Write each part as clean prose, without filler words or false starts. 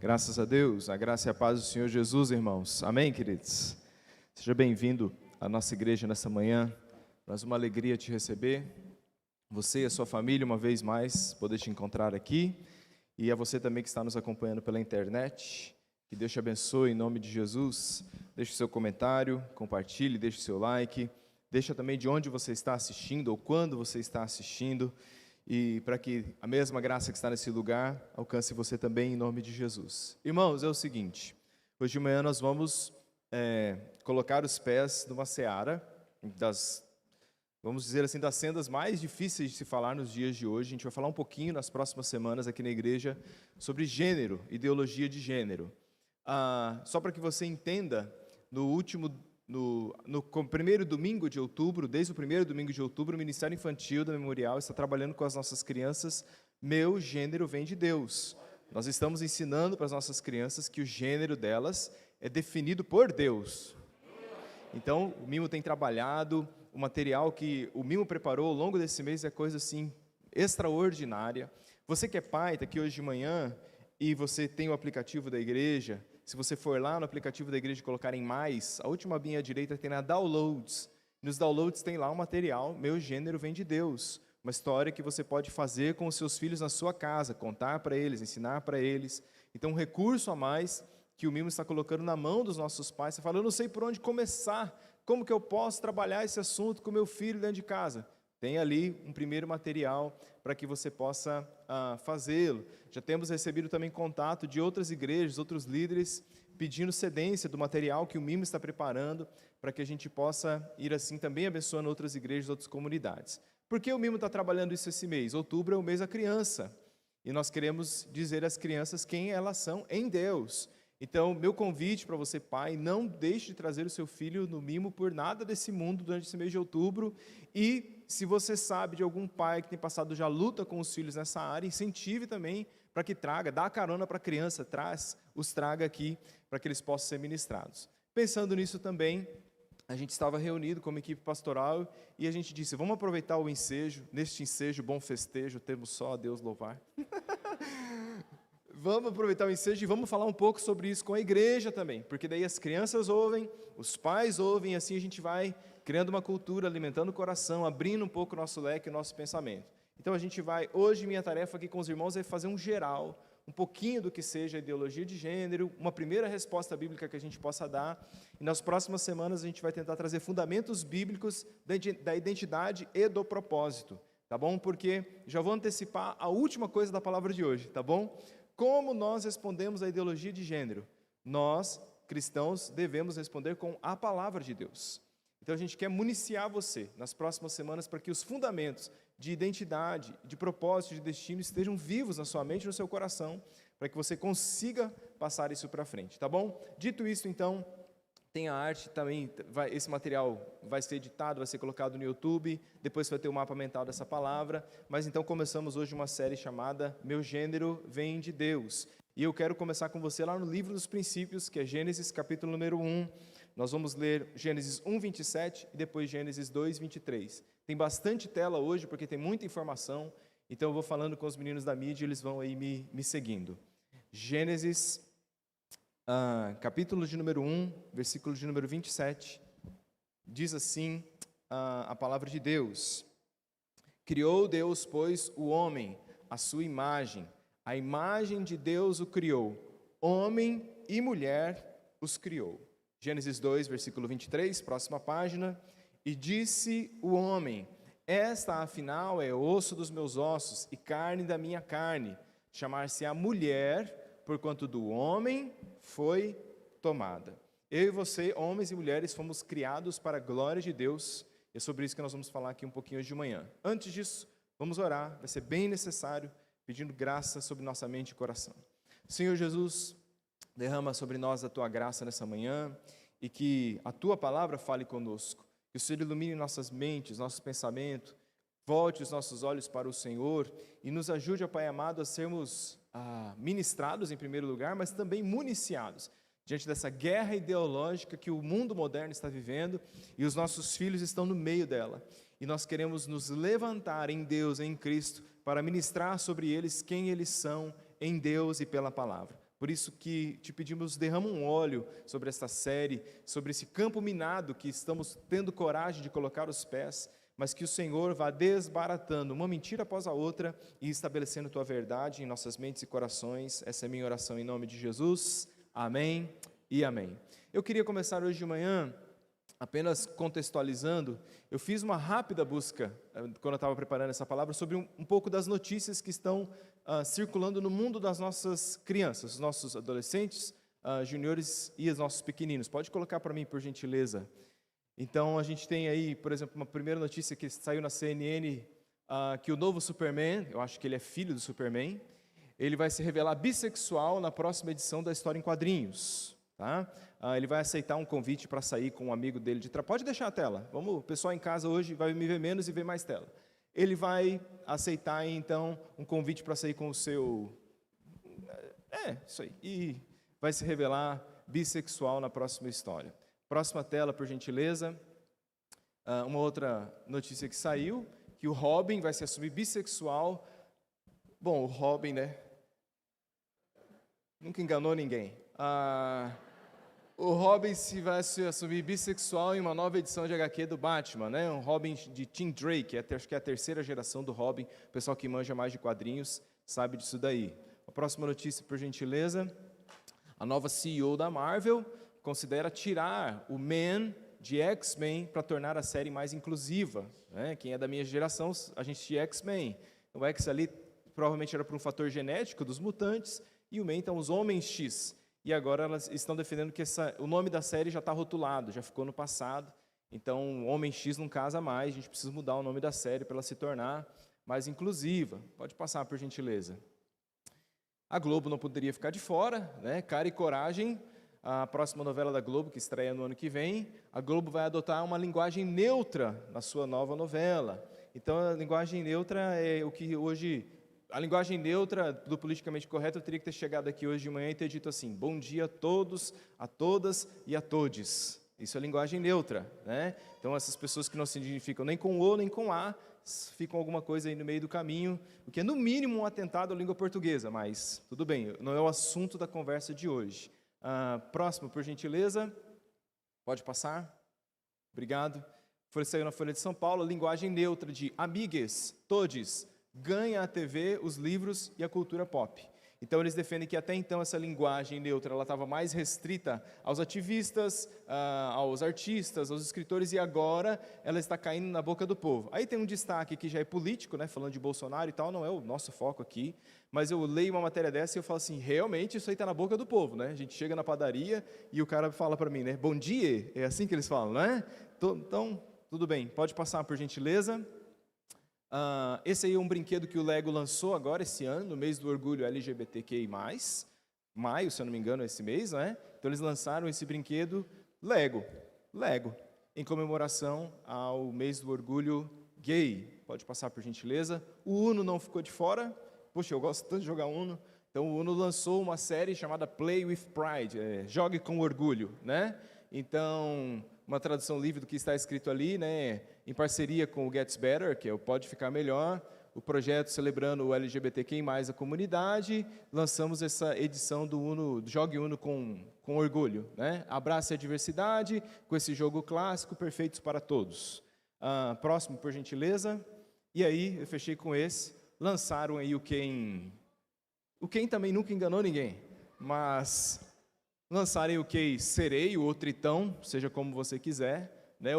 Graças a Deus, a graça e a paz do Senhor Jesus, irmãos. Amém, queridos? Seja bem-vindo à nossa igreja nessa manhã. Nós uma alegria te receber. Você e a sua família, uma vez mais, poder te encontrar aqui. E a você também que está nos acompanhando pela internet. Que Deus te abençoe em nome de Jesus. Deixe o seu comentário, compartilhe, deixe o seu like. Deixa também de onde você está assistindo ou quando você está assistindo. E para que a mesma graça que está nesse lugar alcance você também em nome de Jesus. Irmãos, é o seguinte, hoje de manhã nós vamos colocar os pés numa seara, vamos dizer assim, das sendas mais difíceis de se falar nos dias de hoje. A gente vai falar um pouquinho nas próximas semanas aqui na igreja sobre gênero, ideologia de gênero. Só para que você entenda, no primeiro domingo de outubro, desde o primeiro domingo de outubro, o Ministério Infantil da Memorial está trabalhando com as nossas crianças. Meu gênero vem de Deus. Nós estamos ensinando para as nossas crianças que o gênero delas é definido por Deus. Então, o Mimo tem trabalhado, o material que o Mimo preparou ao longo desse mês é coisa assim extraordinária. Você que é pai, está aqui hoje de manhã e você tem o aplicativo da igreja. Se você for lá no aplicativo da igreja e colocar em mais, a última abinha à direita tem na Downloads. Nos Downloads tem lá um material, Meu Gênero Vem de Deus. Uma história que você pode fazer com os seus filhos na sua casa, contar para eles, ensinar para eles. Então, um recurso a mais que o Mimo está colocando na mão dos nossos pais. Você fala, eu não sei por onde começar, como que eu posso trabalhar esse assunto com o meu filho dentro de casa? Tem ali um primeiro material para que você possa fazê-lo. Já temos recebido também contato de outras igrejas, outros líderes, pedindo cedência do material que o Mimo está preparando, para que a gente possa ir assim também abençoando outras igrejas, outras comunidades. Por que o Mimo está trabalhando isso esse mês? Outubro é o mês da criança, e nós queremos dizer às crianças quem elas são em Deus. Então, meu convite para você, pai, não deixe de trazer o seu filho no Mimo por nada desse mundo durante esse mês de outubro. E se você sabe de algum pai que tem passado já luta com os filhos nessa área, incentive também para que traga, dá a carona para a criança, os traga aqui para que eles possam ser ministrados. Pensando nisso também, a gente estava reunido como equipe pastoral e a gente disse, vamos aproveitar o ensejo, neste ensejo, bom festejo, temos só a Deus louvar. Vamos aproveitar o ensejo e vamos falar um pouco sobre isso com a igreja também, porque daí as crianças ouvem, os pais ouvem, e assim a gente vai criando uma cultura, alimentando o coração, abrindo um pouco o nosso leque, o nosso pensamento. Então a gente vai, hoje minha tarefa aqui com os irmãos é fazer um geral, um pouquinho do que seja a ideologia de gênero, uma primeira resposta bíblica que a gente possa dar, e nas próximas semanas a gente vai tentar trazer fundamentos bíblicos da identidade e do propósito, tá bom? Porque já vou antecipar a última coisa da palavra de hoje, tá bom? Como nós respondemos à ideologia de gênero? Nós, cristãos, devemos responder com a palavra de Deus. Então a gente quer municiar você nas próximas semanas para que os fundamentos de identidade, de propósito, de destino estejam vivos na sua mente e no seu coração, para que você consiga passar isso para frente, tá bom? Dito isso, então, tem a arte também, esse material vai ser editado, vai ser colocado no YouTube, depois vai ter o mapa mental dessa palavra, mas então começamos hoje uma série chamada Meu Gênero Vem de Deus. E eu quero começar com você lá no livro dos princípios, que é Gênesis capítulo número 1, nós vamos ler Gênesis 1, 27 e depois Gênesis 2, 23. Tem bastante tela hoje, porque tem muita informação, então eu vou falando com os meninos da mídia, eles vão aí me seguindo. Gênesis capítulo de número 1, versículo de número 27, diz assim a palavra de Deus. Criou Deus, pois, o homem, a sua imagem, a imagem de Deus o criou, homem e mulher os criou. Gênesis 2, versículo 23, próxima página. E disse o homem, esta afinal é osso dos meus ossos e carne da minha carne, chamar-se-á mulher, porquanto do homem foi tomada. Eu e você, homens e mulheres, fomos criados para a glória de Deus, e é sobre isso que nós vamos falar aqui um pouquinho hoje de manhã. Antes disso, vamos orar, vai ser bem necessário, pedindo graça sobre nossa mente e coração. Senhor Jesus, derrama sobre nós a Tua graça nessa manhã, e que a Tua palavra fale conosco, que o Senhor ilumine nossas mentes, nossos pensamentos, volte os nossos olhos para o Senhor, e nos ajude, ó Pai amado, a sermos ministrados em primeiro lugar, mas também municiados, diante dessa guerra ideológica que o mundo moderno está vivendo, e os nossos filhos estão no meio dela, e nós queremos nos levantar em Deus, em Cristo, para ministrar sobre eles quem eles são em Deus e pela palavra. Por isso que te pedimos, derrama um óleo sobre esta série, sobre esse campo minado que estamos tendo coragem de colocar os pés, mas que o Senhor vá desbaratando uma mentira após a outra e estabelecendo tua verdade em nossas mentes e corações. Essa é a minha oração em nome de Jesus. Amém e amém. Eu queria começar hoje de manhã, apenas contextualizando, eu fiz uma rápida busca, quando eu estava preparando essa palavra, sobre um pouco das notícias que estão circulando no mundo das nossas crianças, os nossos adolescentes, juniores e os nossos pequeninos. Pode colocar para mim, por gentileza. Então, a gente tem aí, por exemplo, uma primeira notícia que saiu na CNN, que o novo Superman, eu acho que ele é filho do Superman, ele vai se revelar bissexual na próxima edição da História em Quadrinhos. Tá? Ele vai aceitar um convite para sair com um amigo dele de trabalho. Pode deixar a tela. Vamos, o pessoal em casa hoje vai me ver menos e ver mais tela. Ele vai aceitar, então, um convite para sair com o seu... isso aí. E vai se revelar bissexual na próxima história. Próxima tela, por gentileza. Uma outra notícia que saiu, que o Robin vai se assumir bissexual. Bom, o Robin, né? Nunca enganou ninguém. O Robin vai se assumir bissexual em uma nova edição de HQ do Batman, né? Um Robin de Tim Drake, acho que é a terceira geração do Robin. O pessoal que manja mais de quadrinhos sabe disso daí. A próxima notícia, por gentileza. A nova CEO da Marvel considera tirar o Man de X-Men para tornar a série mais inclusiva, né? Quem é da minha geração, a gente tinha X-Men. O X ali provavelmente era por um fator genético dos mutantes, e o Man, então, os Homens X. E agora elas estão defendendo que o nome da série já está rotulado, já ficou no passado. Então, Homem X não casa mais, a gente precisa mudar o nome da série para ela se tornar mais inclusiva. Pode passar, por gentileza. A Globo não poderia ficar de fora, né? Cara e Coragem, a próxima novela da Globo, que estreia no ano que vem. A Globo vai adotar uma linguagem neutra na sua nova novela. Então, a linguagem neutra é o que hoje... A linguagem neutra do politicamente correto, eu teria que ter chegado aqui hoje de manhã e ter dito assim: bom dia a todos, a todas e a todes. Isso é linguagem neutra, né? Então, essas pessoas que não se identificam nem com o nem com a, ficam alguma coisa aí no meio do caminho, o que é no mínimo um atentado à língua portuguesa, mas tudo bem, não é o assunto da conversa de hoje. Próximo, por gentileza. Pode passar. Obrigado. Saiu na Folha de São Paulo, linguagem neutra de amigues, todes, ganha a TV, os livros e a cultura pop. Então, eles defendem que até então essa linguagem neutra ela estava mais restrita aos ativistas, aos artistas, aos escritores, e agora ela está caindo na boca do povo. Aí tem um destaque que já é político, né, falando de Bolsonaro e tal, não é o nosso foco aqui, mas eu leio uma matéria dessa e eu falo assim, realmente isso aí está na boca do povo, né? A gente chega na padaria e o cara fala para mim, né, bom dia, é assim que eles falam, né? Então, tudo bem, pode passar por gentileza. Esse aí é um brinquedo que o Lego lançou agora, esse ano, no mês do orgulho LGBTQI+, maio, se eu não me engano, esse mês, né? Então eles lançaram esse brinquedo Lego, em comemoração ao mês do orgulho gay. Pode passar por gentileza. O Uno não ficou de fora. Poxa, eu gosto tanto de jogar Uno. Então o Uno lançou uma série chamada Play with Pride, Jogue com Orgulho, né? Então, uma tradução livre do que está escrito ali, né? Em parceria com o Gets Better, que é o Pode Ficar Melhor, o projeto celebrando o LGBTQI+, a comunidade, lançamos essa edição do Uno, Jogue Uno com Orgulho, né? Abrace a diversidade, com esse jogo clássico, perfeitos para todos. Próximo, por gentileza. E aí, eu fechei com esse. Lançaram aí o Ken. O Ken também nunca enganou ninguém, mas lançarem o Ken Sereio ou Tritão, seja como você quiser. Né,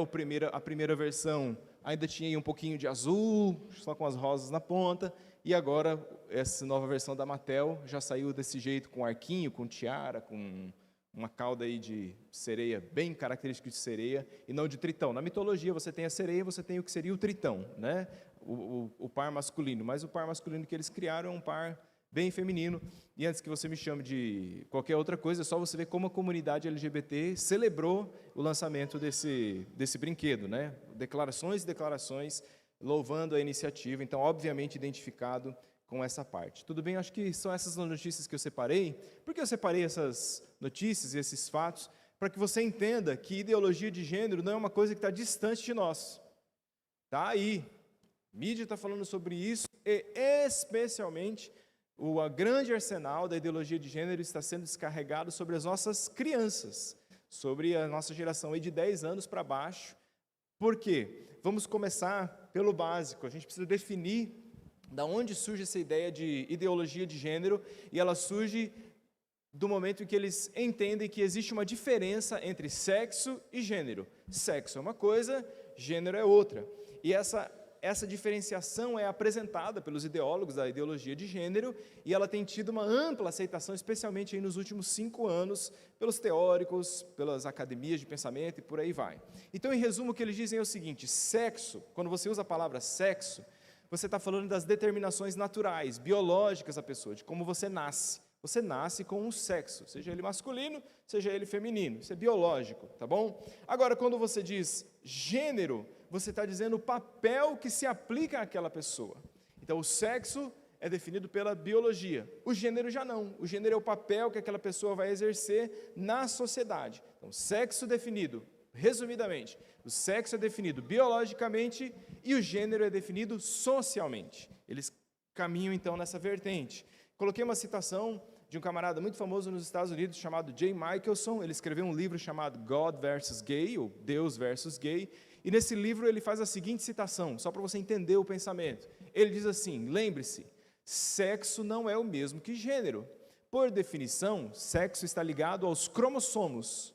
a primeira versão ainda tinha um pouquinho de azul, só com as rosas na ponta, e agora essa nova versão da Mattel já saiu desse jeito, com arquinho, com tiara, com uma cauda aí de sereia, bem característico de sereia, e não de tritão. Na mitologia você tem a sereia, você tem o que seria o tritão, né? O par masculino, mas o par masculino que eles criaram é um par bem feminino, e antes que você me chame de qualquer outra coisa, é só você ver como a comunidade LGBT celebrou o lançamento desse brinquedo, né? Declarações e declarações louvando a iniciativa, então, obviamente, identificado com essa parte. Tudo bem? Acho que são essas notícias que eu separei. Por que eu separei essas notícias e esses fatos? Para que você entenda que ideologia de gênero não é uma coisa que está distante de nós. Está aí. A mídia está falando sobre isso, e especialmente o grande arsenal da ideologia de gênero está sendo descarregado sobre as nossas crianças, sobre a nossa geração aí de 10 anos para baixo. Por quê? Vamos começar pelo básico. A gente precisa definir da onde surge essa ideia de ideologia de gênero, e ela surge do momento em que eles entendem que existe uma diferença entre sexo e gênero. Sexo é uma coisa, gênero é outra. E essa diferenciação é apresentada pelos ideólogos da ideologia de gênero, e ela tem tido uma ampla aceitação, especialmente aí nos últimos 5 anos, pelos teóricos, pelas academias de pensamento e por aí vai. Então, em resumo, o que eles dizem é o seguinte: sexo, quando você usa a palavra sexo, você está falando das determinações naturais, biológicas da pessoa, de como você nasce. Você nasce com um sexo, seja ele masculino, seja ele feminino. Isso é biológico, tá bom? Agora, quando você diz gênero, você está dizendo o papel que se aplica àquela pessoa. Então, o sexo é definido pela biologia. O gênero já não. O gênero é o papel que aquela pessoa vai exercer na sociedade. Então, sexo definido, resumidamente, o sexo é definido biologicamente e o gênero é definido socialmente. Eles caminham, então, nessa vertente. Coloquei uma citação de um camarada muito famoso nos Estados Unidos, chamado J. Michelson. Ele escreveu um livro chamado God versus Gay, ou Deus versus Gay, e nesse livro ele faz a seguinte citação, só para você entender o pensamento. Ele diz assim: lembre-se, sexo não é o mesmo que gênero. Por definição, sexo está ligado aos cromossomos.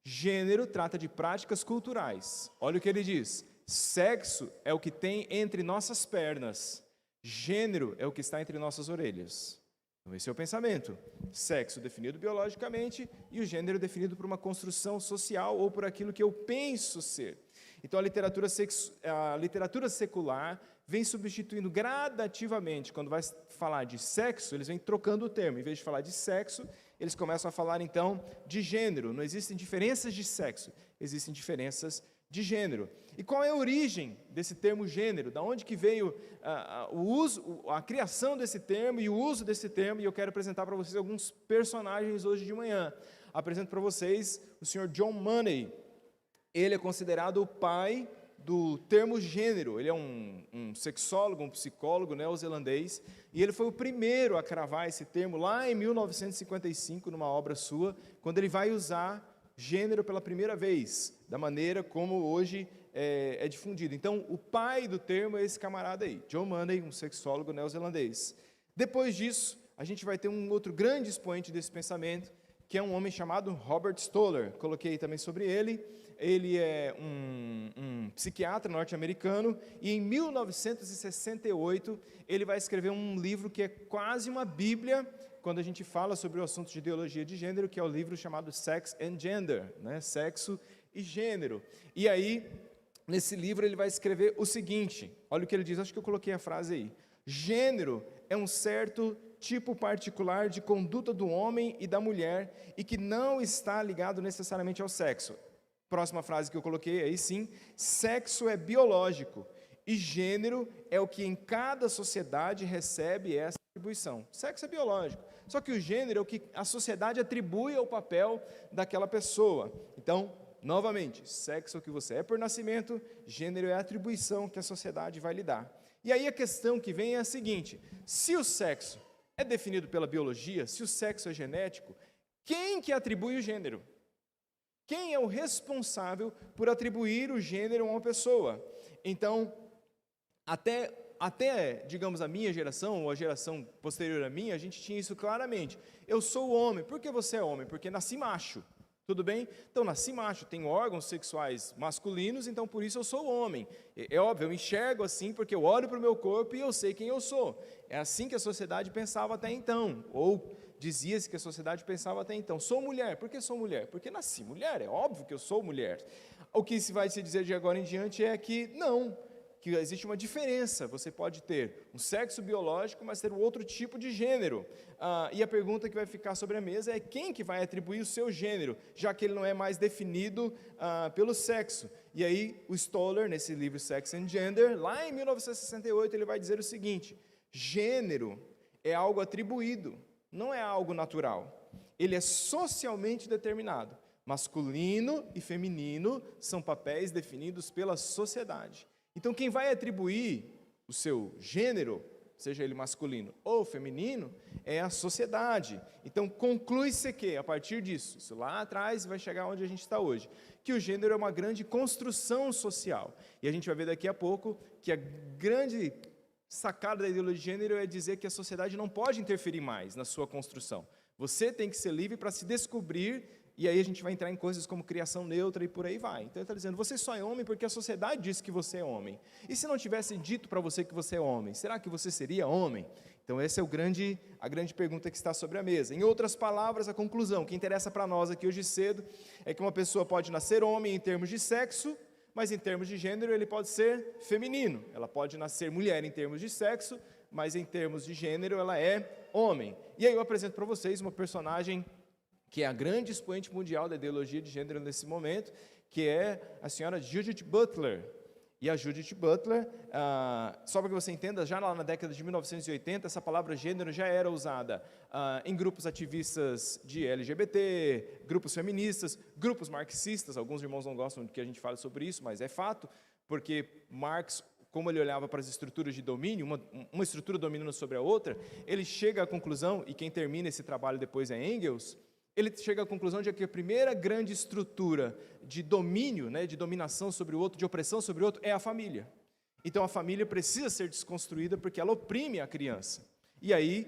Gênero trata de práticas culturais. Olha o que ele diz: sexo é o que tem entre nossas pernas, gênero é o que está entre nossas orelhas. Então, esse é o pensamento. Sexo definido biologicamente e o gênero definido por uma construção social ou por aquilo que eu penso ser. Então, a literatura secular vem substituindo gradativamente. Quando vai falar de sexo, eles vêm trocando o termo. Em vez de falar de sexo, eles começam a falar, então, de gênero. Não existem diferenças de sexo, existem diferenças de gênero. E qual é a origem desse termo gênero? Da onde que veio a criação desse termo e o uso desse termo? E eu quero apresentar para vocês alguns personagens hoje de manhã. Apresento para vocês o Sr. John Money. Ele é considerado o pai do termo gênero. Ele é um sexólogo, um psicólogo neozelandês, e ele foi o primeiro a cravar esse termo lá em 1955, numa obra sua, quando ele vai usar gênero pela primeira vez, da maneira como hoje é difundido. Então, o pai do termo é esse camarada aí, John Money, um sexólogo neozelandês. Depois disso, a gente vai ter um outro grande expoente desse pensamento, que é um homem chamado Robert Stoller. Coloquei também sobre ele. Ele é um psiquiatra norte-americano, e em 1968 ele vai escrever um livro que é quase uma bíblia quando a gente fala sobre o assunto de ideologia de gênero, que é o livro chamado Sex and Gender, né? Sexo e gênero. E aí, nesse livro, ele vai escrever o seguinte, olha o que ele diz, acho que eu coloquei a frase aí: gênero é um certo tipo particular de conduta do homem e da mulher e que não está ligado necessariamente ao sexo. Próxima frase que eu coloquei aí, sim: sexo é biológico e gênero é o que em cada sociedade recebe essa atribuição. Sexo é biológico, só que o gênero é o que a sociedade atribui ao papel daquela pessoa. Então, novamente, sexo é o que você é por nascimento, gênero é a atribuição que a sociedade vai lhe dar. E aí a questão que vem é a seguinte: se o sexo é definido pela biologia, se o sexo é genético, quem que atribui o gênero? Quem é o responsável por atribuir o gênero a uma pessoa? Então, até, digamos, a minha geração, ou a geração posterior à minha, a gente tinha isso claramente. Eu sou homem. Por que você é homem? Porque nasci macho. Tudo bem? Então, nasci macho, tenho órgãos sexuais masculinos, então por isso eu sou homem. É óbvio, eu enxergo assim porque eu olho para o meu corpo e eu sei quem eu sou. É assim que a sociedade pensava até então, ou dizia-se que a sociedade pensava até então. Sou mulher. Por que sou mulher? Porque nasci mulher, é óbvio que eu sou mulher. O que se vai se dizer de agora em diante é que não, que existe uma diferença. Você pode ter um sexo biológico, mas ter um outro tipo de gênero. E a pergunta que vai ficar sobre a mesa é quem que vai atribuir o seu gênero, já que ele não é mais definido pelo sexo. E aí o Stoller, nesse livro Sex and Gender, lá em 1968, ele vai dizer o seguinte: gênero é algo atribuído, não é algo natural. Ele é socialmente determinado. Masculino e feminino são papéis definidos pela sociedade. Então, quem vai atribuir o seu gênero seja ele masculino ou feminino, é a sociedade. Então, conclui-se que, a partir disso, isso lá atrás vai chegar onde a gente está hoje, que o gênero é uma grande construção social. E a gente vai ver daqui a pouco que a grande sacada da ideologia de gênero é dizer que a sociedade não pode interferir mais na sua construção. Você tem que ser livre para se descobrir, e aí a gente vai entrar em coisas como criação neutra e por aí vai. Então ele está dizendo, você só é homem porque a sociedade diz que você é homem. E se não tivesse dito para você que você é homem, será que você seria homem? Então essa é a grande pergunta que está sobre a mesa. Em outras palavras, a conclusão que interessa para nós aqui hoje cedo é que uma pessoa pode nascer homem em termos de sexo, mas em termos de gênero ele pode ser feminino. Ela pode nascer mulher em termos de sexo, mas em termos de gênero ela é homem. E aí eu apresento para vocês uma personagem que é a grande expoente mundial da ideologia de gênero nesse momento, que é a senhora Judith Butler. E a Judith Butler, só para que você entenda, já lá na década de 1980, essa palavra gênero já era usada em grupos ativistas de LGBT, grupos feministas, grupos marxistas. Alguns irmãos não gostam de que a gente fale sobre isso, mas é fato, porque Marx, como ele olhava para as estruturas de domínio, uma estrutura dominando sobre a outra, ele chega à conclusão, e quem termina esse trabalho depois é Engels, ele chega à conclusão de que a primeira grande estrutura de domínio, né, de dominação sobre o outro, de opressão sobre o outro, é a família. Então a família precisa ser desconstruída porque ela oprime a criança. E aí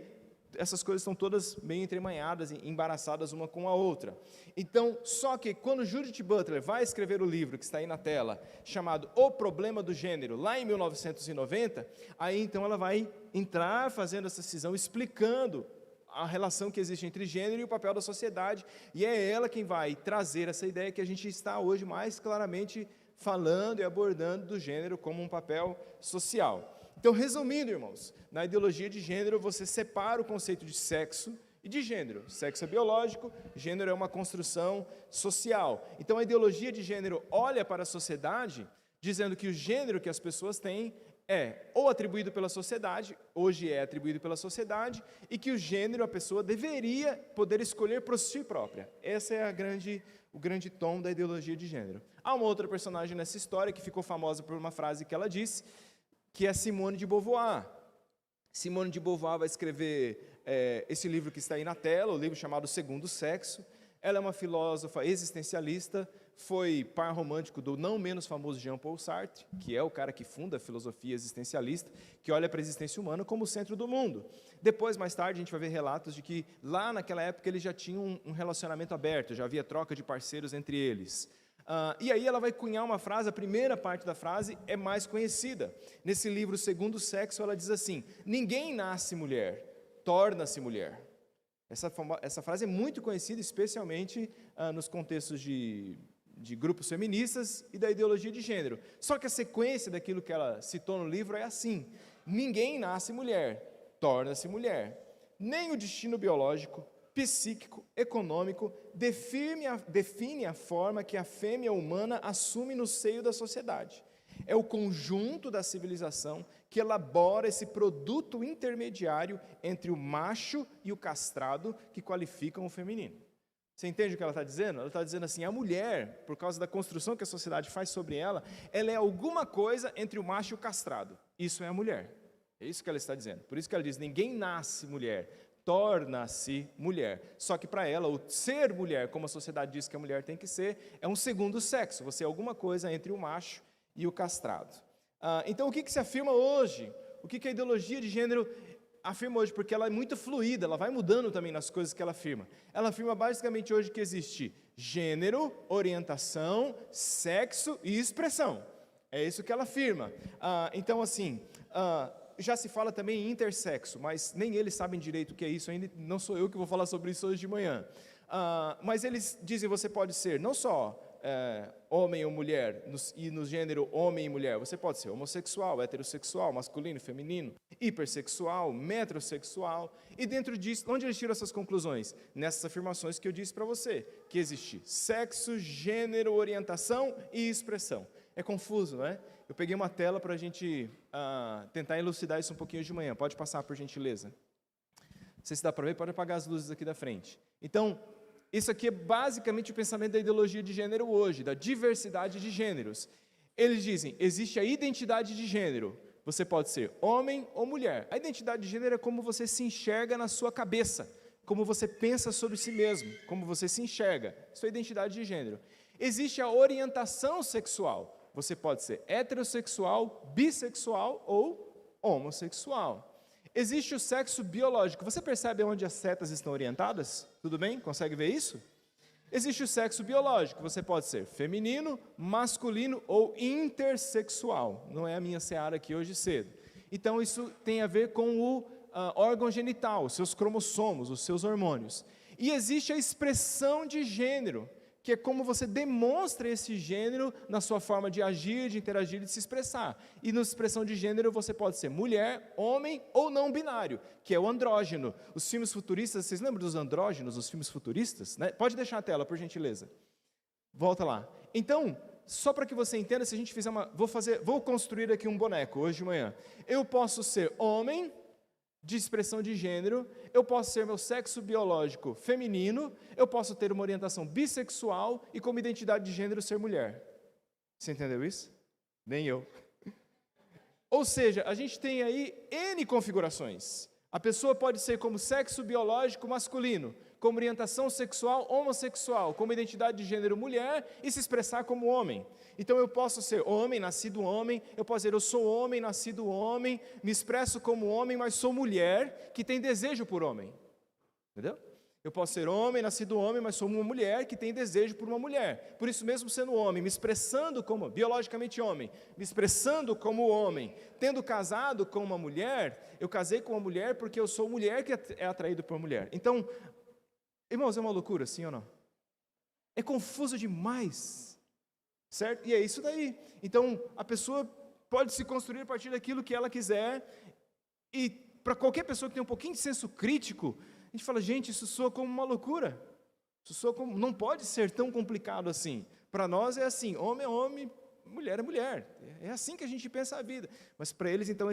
essas coisas estão todas meio entremanhadas, embaraçadas uma com a outra. Então, só que quando Judith Butler vai escrever o livro que está aí na tela, chamado O Problema do Gênero, lá em 1990, aí então ela vai entrar fazendo essa cisão, explicando a relação que existe entre gênero e o papel da sociedade, e é ela quem vai trazer essa ideia que a gente está hoje mais claramente falando e abordando do gênero como um papel social. Então, resumindo, irmãos, na ideologia de gênero você separa o conceito de sexo e de gênero. Sexo é biológico, gênero é uma construção social. Então, a ideologia de gênero olha para a sociedade dizendo que o gênero que as pessoas têm é ou atribuído pela sociedade, hoje é atribuído pela sociedade, e que o gênero a pessoa deveria poder escolher por si própria. Esse é o grande tom da ideologia de gênero. Há uma outra personagem nessa história que ficou famosa por uma frase que ela disse, que é Simone de Beauvoir. Simone de Beauvoir vai escrever esse livro que está aí na tela, o livro chamado Segundo Sexo. Ela é uma filósofa existencialista, foi par romântico do não menos famoso Jean-Paul Sartre, que é o cara que funda a filosofia existencialista, que olha para a existência humana como o centro do mundo. Depois, mais tarde, a gente vai ver relatos de que lá naquela época eles já tinham um relacionamento aberto, já havia troca de parceiros entre eles. E aí ela vai cunhar uma frase, a primeira parte da frase é mais conhecida. Nesse livro Segundo Sexo, ela diz assim: ninguém nasce mulher, torna-se mulher. Essa frase é muito conhecida, especialmente nos contextos de grupos feministas e da ideologia de gênero. Só que a sequência daquilo que ela citou no livro é assim: ninguém nasce mulher, torna-se mulher. Nem o destino biológico, psíquico, econômico define a forma que a fêmea humana assume no seio da sociedade. É o conjunto da civilização que elabora esse produto intermediário entre o macho e o castrado que qualificam o feminino. Você entende o que ela está dizendo? Ela está dizendo assim, a mulher, por causa da construção que a sociedade faz sobre ela, ela é alguma coisa entre o macho e o castrado. Isso é a mulher. É isso que ela está dizendo. Por isso que ela diz, ninguém nasce mulher, torna-se mulher. Só que para ela, o ser mulher, como a sociedade diz que a mulher tem que ser, é um segundo sexo. Você é alguma coisa entre o macho e o castrado. Então, o que se afirma hoje? O que a ideologia de gênero afirma hoje? Porque ela é muito fluida, ela vai mudando também nas coisas que ela afirma. Ela afirma basicamente hoje que existe gênero, orientação, sexo e expressão. É isso que ela afirma. Então, assim, já se fala também em intersexo, mas nem eles sabem direito o que é isso ainda, não sou eu que vou falar sobre isso hoje de manhã. Mas eles dizem que você pode ser não só homem ou mulher, e no gênero homem e mulher, você pode ser homossexual, heterossexual, masculino, feminino, hipersexual, metrosexual, e dentro disso, onde eles tiram essas conclusões? Nessas afirmações que eu disse para você, que existe sexo, gênero, orientação e expressão. É confuso, não é? Eu peguei uma tela para a gente tentar elucidar isso um pouquinho de manhã, pode passar por gentileza. Não sei se dá para ver, pode apagar as luzes aqui da frente. Então, isso aqui é basicamente o pensamento da ideologia de gênero hoje, da diversidade de gêneros. Eles dizem, existe a identidade de gênero, Você pode ser homem ou mulher. A identidade de gênero é como você se enxerga na sua cabeça, como você pensa sobre si mesmo, como você se enxerga. Isso é identidade de gênero. Existe a orientação sexual. Você pode ser heterossexual, bissexual ou homossexual. Existe o sexo biológico. Você percebe onde as setas estão orientadas? Tudo bem? Consegue ver isso? Existe o sexo biológico. Você pode ser feminino, masculino ou intersexual. Não é a minha seara aqui hoje cedo. Então, isso tem a ver com o órgão genital, os seus cromossomos, os seus hormônios. E existe a expressão de gênero, que é como você demonstra esse gênero na sua forma de agir, de interagir e de se expressar. E na expressão de gênero você pode ser mulher, homem ou não binário, que é o andrógeno. Os filmes futuristas, vocês lembram dos andrógenos, os filmes futuristas? Né? Pode deixar a tela, por gentileza. Volta lá. Então, só para que você entenda, se a gente fizer vou construir aqui um boneco hoje de manhã. Eu posso ser homem, de expressão de gênero, eu posso ser meu sexo biológico feminino, eu posso ter uma orientação bissexual e como identidade de gênero ser mulher. Você entendeu isso? Nem eu. Ou seja, a gente tem aí N configurações. A pessoa pode ser como sexo biológico masculino, como orientação sexual homossexual, como identidade de gênero mulher e se expressar como homem. Então eu posso ser homem, nascido homem, eu posso dizer eu sou homem, nascido homem, me expresso como homem, mas sou mulher que tem desejo por homem. Entendeu? Eu posso ser homem, nascido homem, mas sou uma mulher que tem desejo por uma mulher. Por isso mesmo sendo homem, me expressando como, biologicamente homem, me expressando como homem, tendo casado com uma mulher, eu casei com uma mulher porque eu sou mulher que é atraído por mulher. Então, irmãos, é uma loucura, sim ou não? É confuso demais, certo? E é isso daí. Então, a pessoa pode se construir a partir daquilo que ela quiser, e para qualquer pessoa que tem um pouquinho de senso crítico, a gente fala, gente, isso soa como uma loucura. Isso soa como, não pode ser tão complicado assim. Para nós é assim, homem é homem, mulher é mulher. É assim que a gente pensa a vida. Mas para eles, então,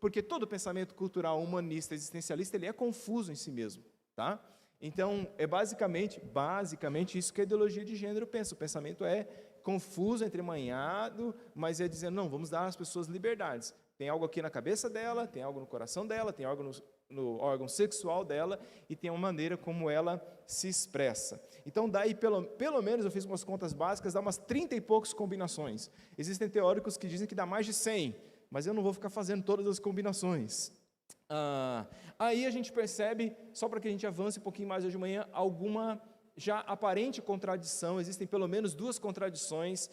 porque todo pensamento cultural, humanista, existencialista, ele é confuso em si mesmo, tá? Então, é basicamente isso que a ideologia de gênero pensa. O pensamento é confuso, entremanhado, mas é dizendo, não, vamos dar às pessoas liberdades. Tem algo aqui na cabeça dela, tem algo no coração dela, tem algo no órgão sexual dela e tem uma maneira como ela se expressa. Então, daí, pelo menos, eu fiz umas contas básicas, dá umas 30 e poucas combinações. Existem teóricos que dizem que dá mais de 100, mas eu não vou ficar fazendo todas as combinações. Aí a gente percebe, só para que a gente avance um pouquinho mais hoje de manhã, alguma já aparente contradição, existem pelo menos duas contradições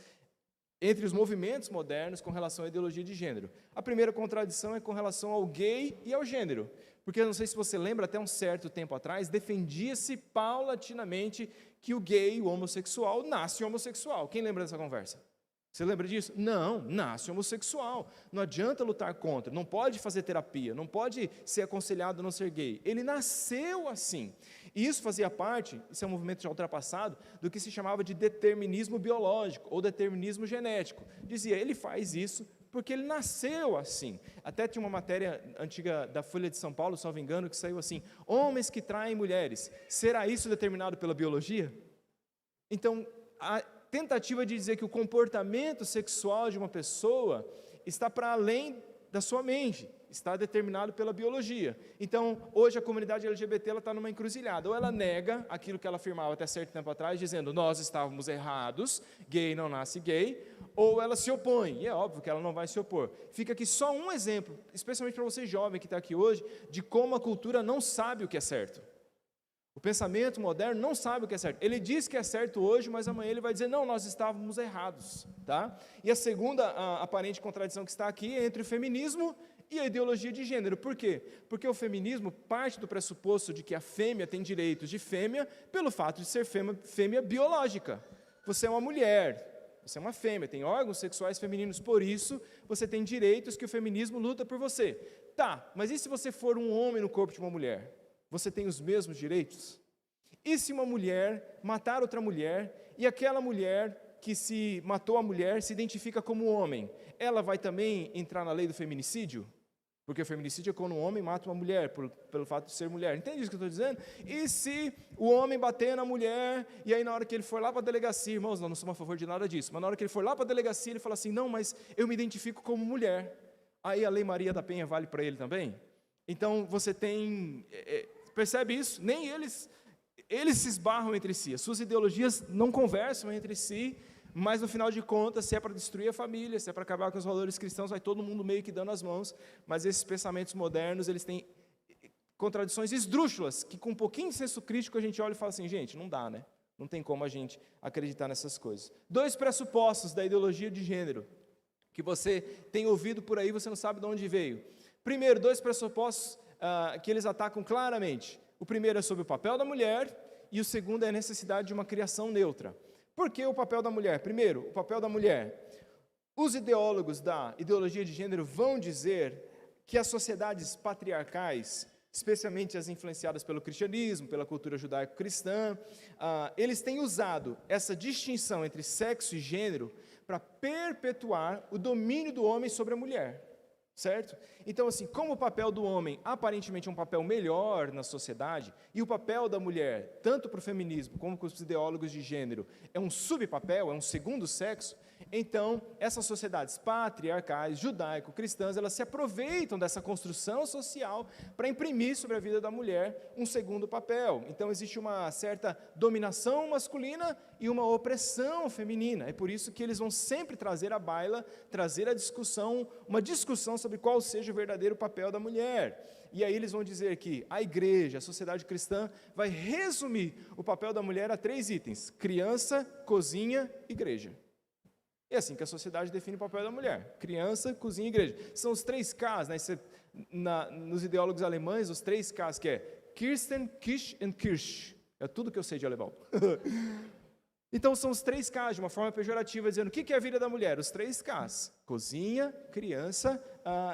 entre os movimentos modernos com relação à ideologia de gênero. A primeira contradição é com relação ao gay e ao gênero, porque eu não sei se você lembra, até um certo tempo atrás, defendia-se paulatinamente que o gay, o homossexual, nasce homossexual. Quem lembra dessa conversa? Você lembra disso? Não, nasce homossexual. Não adianta lutar contra, não pode fazer terapia, não pode ser aconselhado a não ser gay. Ele nasceu assim. E isso fazia parte, isso é um movimento já ultrapassado, do que se chamava de determinismo biológico ou determinismo genético. Dizia, ele faz isso porque ele nasceu assim. Até tinha uma matéria antiga da Folha de São Paulo, salvo engano, que saiu assim, homens que traem mulheres, será isso determinado pela biologia? Então, a tentativa de dizer que o comportamento sexual de uma pessoa está para além da sua mente, está determinado pela biologia. Então, hoje a comunidade LGBT está numa encruzilhada, ou ela nega aquilo que ela afirmava até certo tempo atrás, dizendo, nós estávamos errados, gay não nasce gay, ou ela se opõe, e é óbvio que ela não vai se opor. Fica aqui só um exemplo, especialmente para você jovem que está aqui hoje, de como a cultura não sabe o que é certo. O pensamento moderno não sabe o que é certo. Ele diz que é certo hoje, mas amanhã ele vai dizer, não, nós estávamos errados. Tá? E a segunda aparente contradição que está aqui é entre o feminismo e a ideologia de gênero. Por quê? Porque o feminismo parte do pressuposto de que a fêmea tem direitos de fêmea pelo fato de ser fêmea biológica. Você é uma mulher, você é uma fêmea, tem órgãos sexuais femininos, por isso você tem direitos que o feminismo luta por você. Tá, mas e se você for um homem no corpo de uma mulher? Você tem os mesmos direitos? E se uma mulher matar outra mulher, e aquela mulher que se matou a mulher se identifica como homem, ela vai também entrar na lei do feminicídio? Porque o feminicídio é quando um homem mata uma mulher, pelo fato de ser mulher. Entende isso que eu estou dizendo? E se o homem bater na mulher, e aí na hora que ele for lá para a delegacia, irmãos, nós não somos a favor de nada disso, mas na hora que ele for lá para a delegacia, ele fala assim, não, mas eu me identifico como mulher. aí a Lei Maria da Penha vale para ele também? Então você tem, percebe isso? Nem eles se esbarram entre si, as suas ideologias não conversam entre si, mas no final de contas, se é para destruir a família, se é para acabar com os valores cristãos, vai todo mundo meio que dando as mãos, mas esses pensamentos modernos, eles têm contradições esdrúxulas, que com um pouquinho de senso crítico a gente olha e fala assim, gente, não dá, né? Não tem como a gente acreditar nessas coisas. 2 pressupostos da ideologia de gênero, que você tem ouvido por aí, você não sabe de onde veio. Primeiro, 2 pressupostos que eles atacam claramente. O primeiro é sobre o papel da mulher, e o segundo é a necessidade de uma criação neutra. Por que o papel da mulher? Primeiro, o papel da mulher. Os ideólogos da ideologia de gênero vão dizer que as sociedades patriarcais, especialmente as influenciadas pelo cristianismo, pela cultura judaico-cristã, eles têm usado essa distinção entre sexo e gênero para perpetuar o domínio do homem sobre a mulher. Certo? Então, assim, como o papel do homem aparentemente é um papel melhor na sociedade, e o papel da mulher, tanto para o feminismo como para os ideólogos de gênero, é um subpapel, é um segundo sexo, então, essas sociedades patriarcais, judaico-cristãs, elas se aproveitam dessa construção social para imprimir sobre a vida da mulher um segundo papel. Então, existe uma certa dominação masculina e uma opressão feminina. É por isso que eles vão sempre trazer à baila, trazer a discussão, uma discussão sobre qual seja o verdadeiro papel da mulher. E aí eles vão dizer que a igreja, a sociedade cristã, vai resumir o papel da mulher a 3 itens: criança, cozinha, igreja. É assim que a sociedade define o papel da mulher: criança, cozinha e igreja. São os 3 Ks, né? Nos ideólogos alemães, os 3 Ks, que é Kirsten, Kisch e Kirsch. É tudo que eu sei de alemão. Então são os 3 Ks, de uma forma pejorativa, dizendo o que é a vida da mulher? Os 3 Ks: cozinha, criança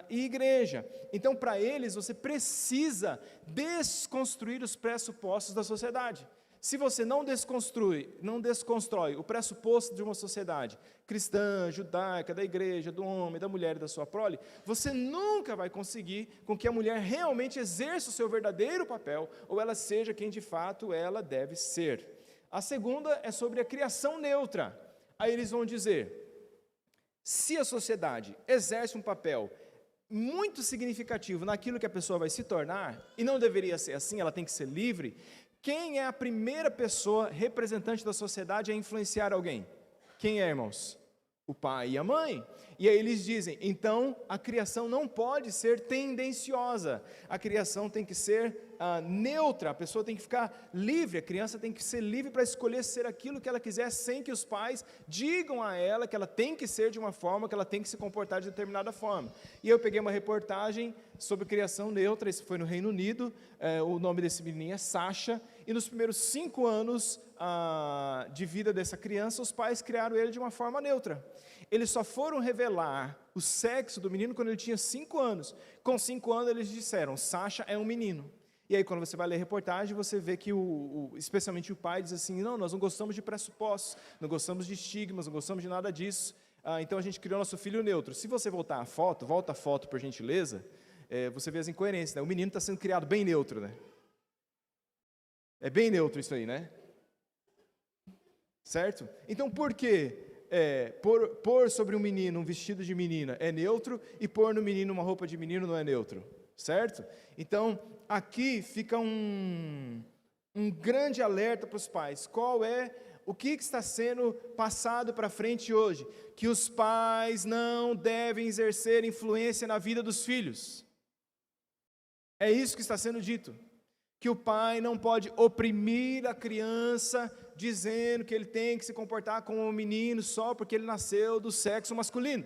e igreja. Então, para eles, você precisa desconstruir os pressupostos da sociedade. Se você não desconstrói o pressuposto de uma sociedade cristã, judaica, da igreja, do homem, da mulher e da sua prole, você nunca vai conseguir com que a mulher realmente exerça o seu verdadeiro papel, ou ela seja quem de fato ela deve ser. A segunda é sobre a criação neutra. Aí eles vão dizer, se a sociedade exerce um papel muito significativo naquilo que a pessoa vai se tornar, e não deveria ser assim, ela tem que ser livre, quem é a primeira pessoa representante da sociedade a influenciar alguém? Quem é, irmãos? O pai e a mãe. E aí eles dizem, então a criação não pode ser tendenciosa, a criação tem que ser neutra, a pessoa tem que ficar livre, a criança tem que ser livre para escolher ser aquilo que ela quiser, sem que os pais digam a ela que ela tem que ser de uma forma, que ela tem que se comportar de determinada forma. E eu peguei uma reportagem sobre criação neutra, isso foi no Reino Unido, o nome desse menininho é Sasha, e nos primeiros 5 anos de vida dessa criança, os pais criaram ele de uma forma neutra. Eles só foram revelar o sexo do menino quando ele tinha 5 anos. Com 5 anos eles disseram, Sasha é um menino. E aí quando você vai ler a reportagem, você vê que especialmente o pai diz assim, não, nós não gostamos de pressupostos, não gostamos de estigmas, não gostamos de nada disso, então a gente criou nosso filho neutro. Se você volta a foto por gentileza, você vê as incoerências, né? O menino está sendo criado bem neutro, né? É bem neutro isso aí, né? Certo? Então por que pôr sobre um menino um vestido de menina é neutro e pôr no menino uma roupa de menino não é neutro? Certo? Então, aqui fica um grande alerta para os pais. O que está sendo passado para frente hoje? Que os pais não devem exercer influência na vida dos filhos. É isso que está sendo dito. Que o pai não pode oprimir a criança, dizendo que ele tem que se comportar como um menino só porque ele nasceu do sexo masculino.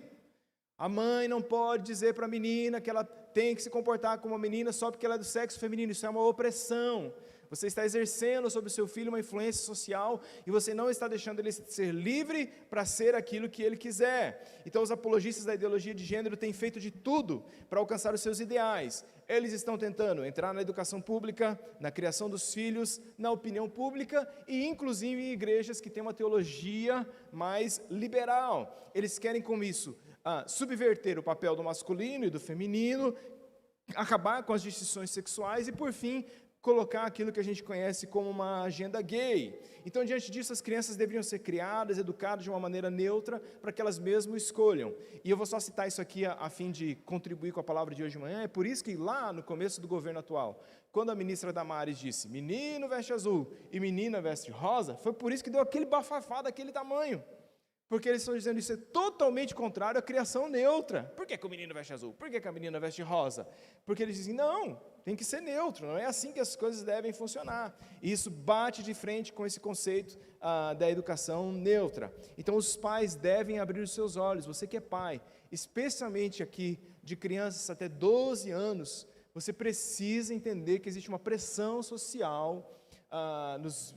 A mãe não pode dizer para a menina que ela tem que se comportar como uma menina só porque ela é do sexo feminino. Isso é uma opressão. Você está exercendo sobre o seu filho uma influência social e você não está deixando ele ser livre para ser aquilo que ele quiser. Então os apologistas da ideologia de gênero têm feito de tudo para alcançar os seus ideais. Eles estão tentando entrar na educação pública, na criação dos filhos, na opinião pública e inclusive em igrejas que têm uma teologia mais liberal. Eles querem com isso subverter o papel do masculino e do feminino, acabar com as distinções sexuais e por fim colocar aquilo que a gente conhece como uma agenda gay. Então, diante disso, as crianças deveriam ser criadas, educadas de uma maneira neutra, para que elas mesmas escolham. E eu vou só citar isso aqui a fim de contribuir com a palavra de hoje de manhã. É por isso que lá no começo do governo atual, quando a ministra Damares disse, menino veste azul e menina veste rosa, foi por isso que deu aquele bafafá daquele tamanho. Porque eles estão dizendo isso é totalmente contrário à criação neutra. Por que o menino veste azul? Por que a menina veste rosa? Porque eles dizem, não, tem que ser neutro, não é assim que as coisas devem funcionar. E isso bate de frente com esse conceito da educação neutra. Então os pais devem abrir os seus olhos, você que é pai, especialmente aqui de crianças até 12 anos, você precisa entender que existe uma pressão social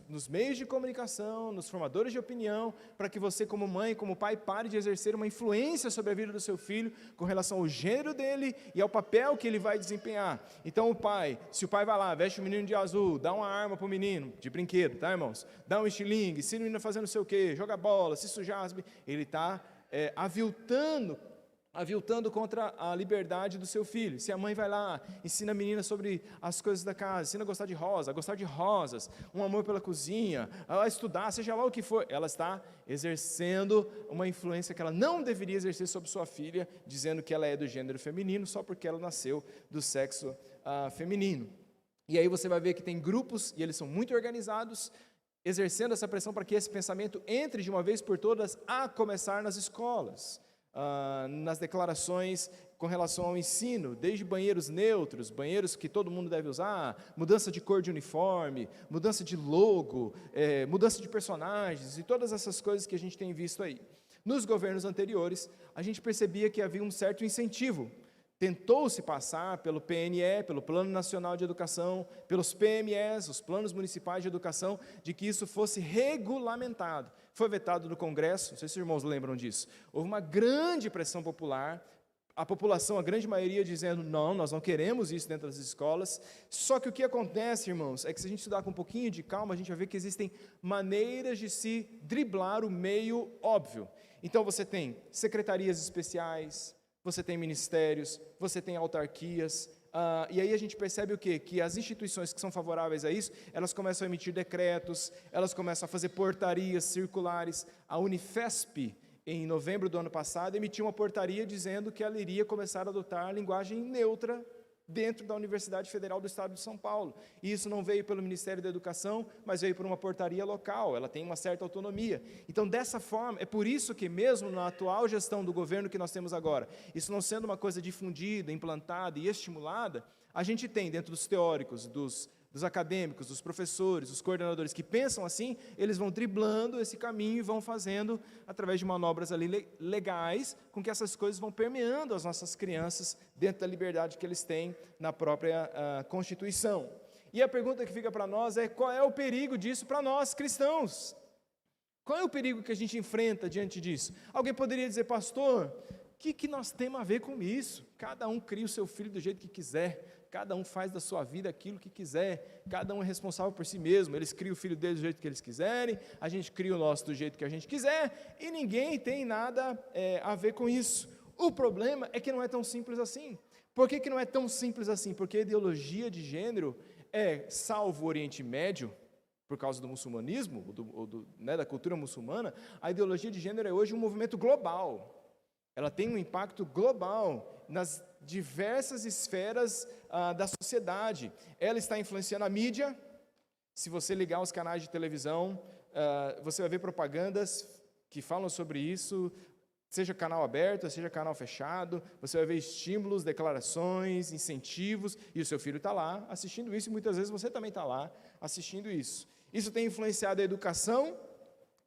nos meios de comunicação, nos formadores de opinião, para que você como mãe, como pai, pare de exercer uma influência sobre a vida do seu filho, com relação ao gênero dele e ao papel que ele vai desempenhar. Então se o pai vai lá, veste o menino de azul, dá uma arma para o menino, de brinquedo, tá irmãos? Dá um estilingue, se o menino fazer não sei o quê, joga bola, se sujar, ele está aviltando contra a liberdade do seu filho. Se a mãe vai lá, ensina a menina sobre as coisas da casa, ensina a gostar de rosa, a gostar de rosas, um amor pela cozinha, a estudar, seja lá o que for, ela está exercendo uma influência que ela não deveria exercer sobre sua filha, dizendo que ela é do gênero feminino, só porque ela nasceu do sexo feminino. E aí você vai ver que tem grupos, e eles são muito organizados, exercendo essa pressão para que esse pensamento entre de uma vez por todas, a começar nas escolas. Nas declarações com relação ao ensino, desde banheiros neutros, banheiros que todo mundo deve usar, mudança de cor de uniforme, mudança de logo, mudança de personagens e todas essas coisas que a gente tem visto aí. Nos governos anteriores, a gente percebia que havia um certo incentivo. Tentou-se passar pelo PNE, pelo Plano Nacional de Educação, pelos PMEs, os Planos Municipais de Educação, de que isso fosse regulamentado. Foi vetado no Congresso, não sei se os irmãos lembram disso. Houve uma grande pressão popular, a população, a grande maioria, dizendo, não, nós não queremos isso dentro das escolas. Só que o que acontece, irmãos, é que se a gente estudar com um pouquinho de calma, a gente vai ver que existem maneiras de se driblar o meio óbvio. Então você tem secretarias especiais, você tem ministérios, você tem autarquias, e aí a gente percebe o quê? Que as instituições que são favoráveis a isso, elas começam a emitir decretos, elas começam a fazer portarias circulares. A Unifesp, em novembro do ano passado, emitiu uma portaria dizendo que ela iria começar a adotar a linguagem neutra dentro da Universidade Federal do Estado de São Paulo. E isso não veio pelo Ministério da Educação, mas veio por uma portaria local, ela tem uma certa autonomia. Então, dessa forma, é por isso que mesmo na atual gestão do governo que nós temos agora, isso não sendo uma coisa difundida, implantada e estimulada, a gente tem dentro dos teóricos, dos acadêmicos, dos professores, dos coordenadores que pensam assim, eles vão driblando esse caminho e vão fazendo, através de manobras ali legais, com que essas coisas vão permeando as nossas crianças dentro da liberdade que eles têm na própria Constituição. E a pergunta que fica para nós é, qual é o perigo disso para nós cristãos? Qual é o perigo que a gente enfrenta diante disso? Alguém poderia dizer, pastor, o que nós temos a ver com isso? Cada um cria o seu filho do jeito que quiser, cada um faz da sua vida aquilo que quiser, cada um é responsável por si mesmo, eles criam o filho deles do jeito que eles quiserem, a gente cria o nosso do jeito que a gente quiser, e ninguém tem nada a ver com isso. O problema é que não é tão simples assim. Por que não é tão simples assim? Porque a ideologia de gênero salvo o Oriente Médio, por causa do muçulmanismo, da cultura muçulmana, a ideologia de gênero é hoje um movimento global. Ela tem um impacto global nas diversas esferas da sociedade. Ela está influenciando a mídia. Se você ligar os canais de televisão, você vai ver propagandas que falam sobre isso, seja canal aberto, seja canal fechado, você vai ver estímulos, declarações, incentivos, e o seu filho está lá assistindo isso, e muitas vezes você também está lá assistindo isso. Isso tem influenciado a educação,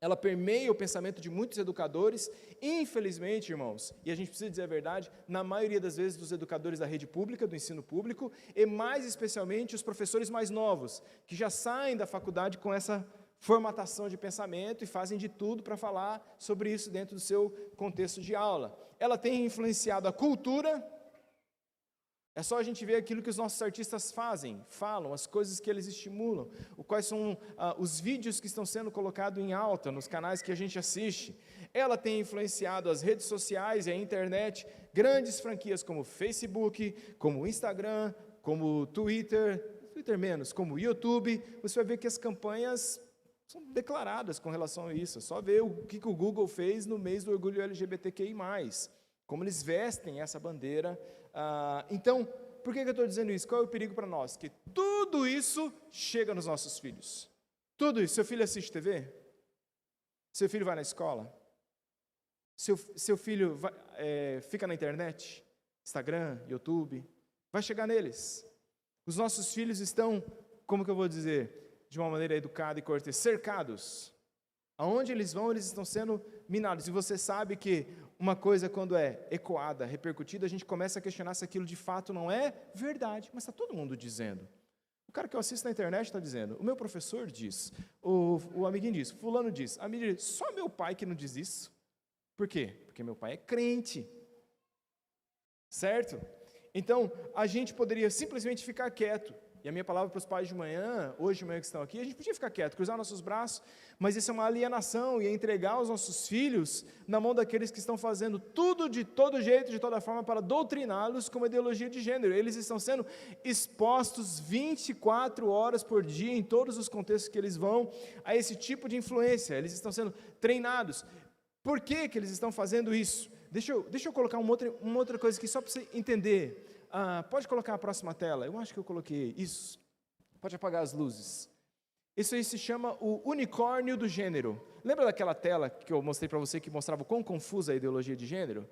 ela permeia o pensamento de muitos educadores, infelizmente, irmãos, e a gente precisa dizer a verdade, na maioria das vezes dos educadores da rede pública, do ensino público, e mais especialmente os professores mais novos, que já saem da faculdade com essa formatação de pensamento e fazem de tudo para falar sobre isso dentro do seu contexto de aula. Ela tem influenciado a cultura. É só a gente ver aquilo que os nossos artistas falam, as coisas que eles estimulam, quais são os vídeos que estão sendo colocados em alta nos canais que a gente assiste. Ela tem influenciado as redes sociais e a internet, grandes franquias como Facebook, como Instagram, como Twitter, Twitter menos, como o YouTube, você vai ver que as campanhas são declaradas com relação a isso. É só ver o que o Google fez no mês do orgulho LGBTQI+, como eles vestem essa bandeira. Então, por que eu estou dizendo isso? Qual é o perigo para nós? Que tudo isso chega nos nossos filhos. Tudo isso. Seu filho assiste TV? Seu filho vai na escola? Seu filho fica na internet? Instagram, YouTube? Vai chegar neles. Os nossos filhos estão, como que eu vou dizer, de uma maneira educada e cortês, cercados. Aonde eles vão, eles estão sendo minados. E você sabe que uma coisa, quando é ecoada, repercutida, a gente começa a questionar se aquilo de fato não é verdade. Mas está todo mundo dizendo. O cara que eu assisto na internet está dizendo, o meu professor diz, o amiguinho diz, fulano diz, a amiga diz, só meu pai que não diz isso. Por quê? Porque meu pai é crente. Certo? Então, a gente poderia simplesmente ficar quieto. E a minha palavra para os pais de manhã, hoje de manhã que estão aqui, a gente podia ficar quieto, cruzar nossos braços, mas isso é uma alienação, e é entregar os nossos filhos na mão daqueles que estão fazendo tudo de todo jeito, de toda forma, para doutriná-los com uma ideologia de gênero. Eles estão sendo expostos 24 horas por dia, em todos os contextos que eles vão, a esse tipo de influência. Eles estão sendo treinados. Por que eles estão fazendo isso? Deixa eu colocar uma outra coisa aqui, só para você entender. Pode colocar a próxima tela. Eu acho que eu coloquei isso. Pode apagar as luzes. Isso aí se chama o unicórnio do gênero. Lembra daquela tela que eu mostrei para você, que mostrava o quão confusa a ideologia de gênero?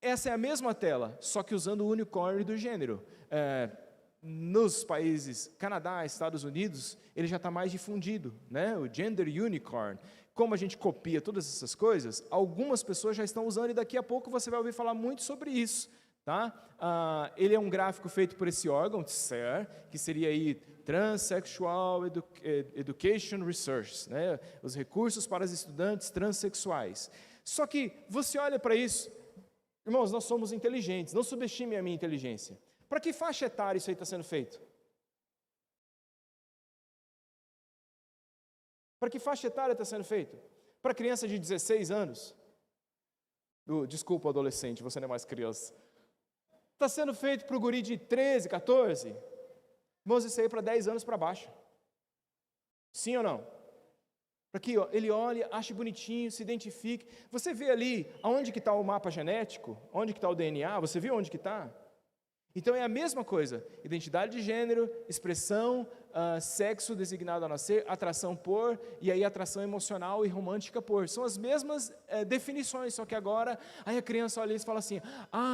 Essa é a mesma tela, só que usando o unicórnio do gênero. Nos países Canadá, Estados Unidos, ele já está mais difundido, né? O Gender Unicorn. Como a gente copia todas essas coisas, algumas pessoas já estão usando, e daqui a pouco você vai ouvir falar muito sobre isso. Tá? Ele é um gráfico feito por esse órgão, TSER, que seria aí Transsexual Education Research, né? Os recursos para os estudantes transexuais. Só que você olha para isso, irmãos, nós somos inteligentes, não subestime a minha inteligência. Para que faixa etária isso aí está sendo feito? Para que faixa etária está sendo feito? Para criança de 16 anos? Desculpa, adolescente, você não é mais criança. Está sendo feito para o guri de 13, 14? Irmãos, isso aí é para 10 anos para baixo. Sim ou não? Para que ele olhe, ache bonitinho, se identifique. Você vê ali, aonde que está o mapa genético? Onde que está o DNA? Você viu onde que está? Então é a mesma coisa, identidade de gênero, expressão, sexo designado a nascer, atração por, e aí atração emocional e romântica por. São as mesmas definições, só que agora aí a criança olha isso e fala assim,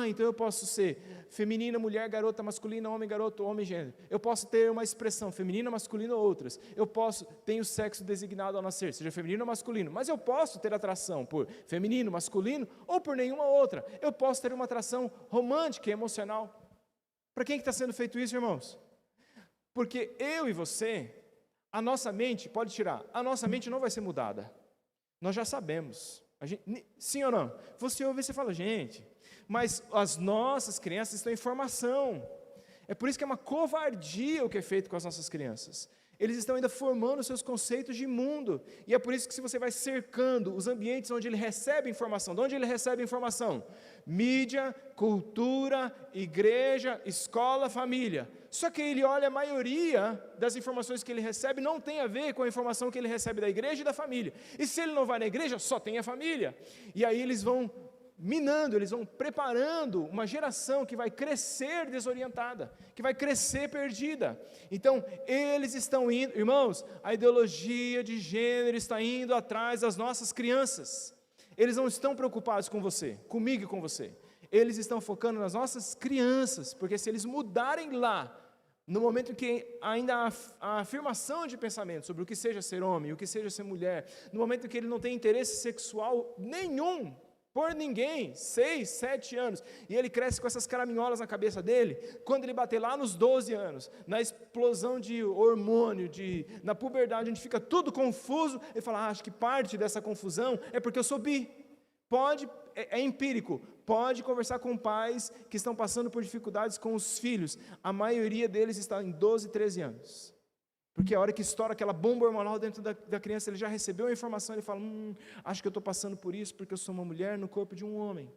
então eu posso ser feminina, mulher, garota, masculina, homem, garoto, homem, gênero. Eu posso ter uma expressão feminina, masculina ou outras. Eu tenho sexo designado ao nascer, seja feminino ou masculino, mas eu posso ter atração por feminino, masculino ou por nenhuma outra. Eu posso ter uma atração romântica e emocional. Para quem que está sendo feito isso, irmãos? Porque eu e você, a nossa mente, pode tirar, a nossa mente não vai ser mudada. Nós já sabemos. Sim ou não? Você ouve e você fala, gente, mas as nossas crianças estão em formação. É por isso que é uma covardia o que é feito com as nossas crianças. Eles estão ainda formando seus conceitos de mundo. E é por isso que se você vai cercando os ambientes onde ele recebe informação, de onde ele recebe informação? Mídia, cultura, igreja, escola, família. Só que ele olha, a maioria das informações que ele recebe não tem a ver com a informação que ele recebe da igreja e da família. E se ele não vai na igreja, só tem a família. E aí eles vão minando, eles vão preparando uma geração que vai crescer desorientada, que vai crescer perdida. Então, eles estão indo, irmãos, a ideologia de gênero está indo atrás das nossas crianças. Eles não estão preocupados com você, comigo e com você. Eles estão focando nas nossas crianças, porque se eles mudarem lá, no momento em que ainda há a afirmação de pensamento sobre o que seja ser homem, o que seja ser mulher, no momento em que ele não tem interesse sexual nenhum por ninguém, 6, 7 anos, e ele cresce com essas caraminholas na cabeça dele, quando ele bater lá nos 12 anos, na explosão de hormônio, na puberdade, onde fica tudo confuso, ele fala, acho que parte dessa confusão é porque eu sou bi. É empírico, pode conversar com pais que estão passando por dificuldades com os filhos, a maioria deles está em 12, 13 anos. Porque a hora que estoura aquela bomba hormonal dentro da criança, ele já recebeu a informação, ele fala, acho que eu estou passando por isso, porque eu sou uma mulher no corpo de um homem.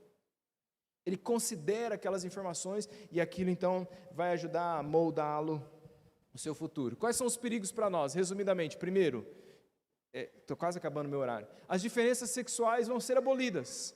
Ele considera aquelas informações, e aquilo então vai ajudar a moldá-lo o seu futuro. Quais são os perigos para nós? Resumidamente, primeiro, estou quase acabando meu horário, as diferenças sexuais vão ser abolidas.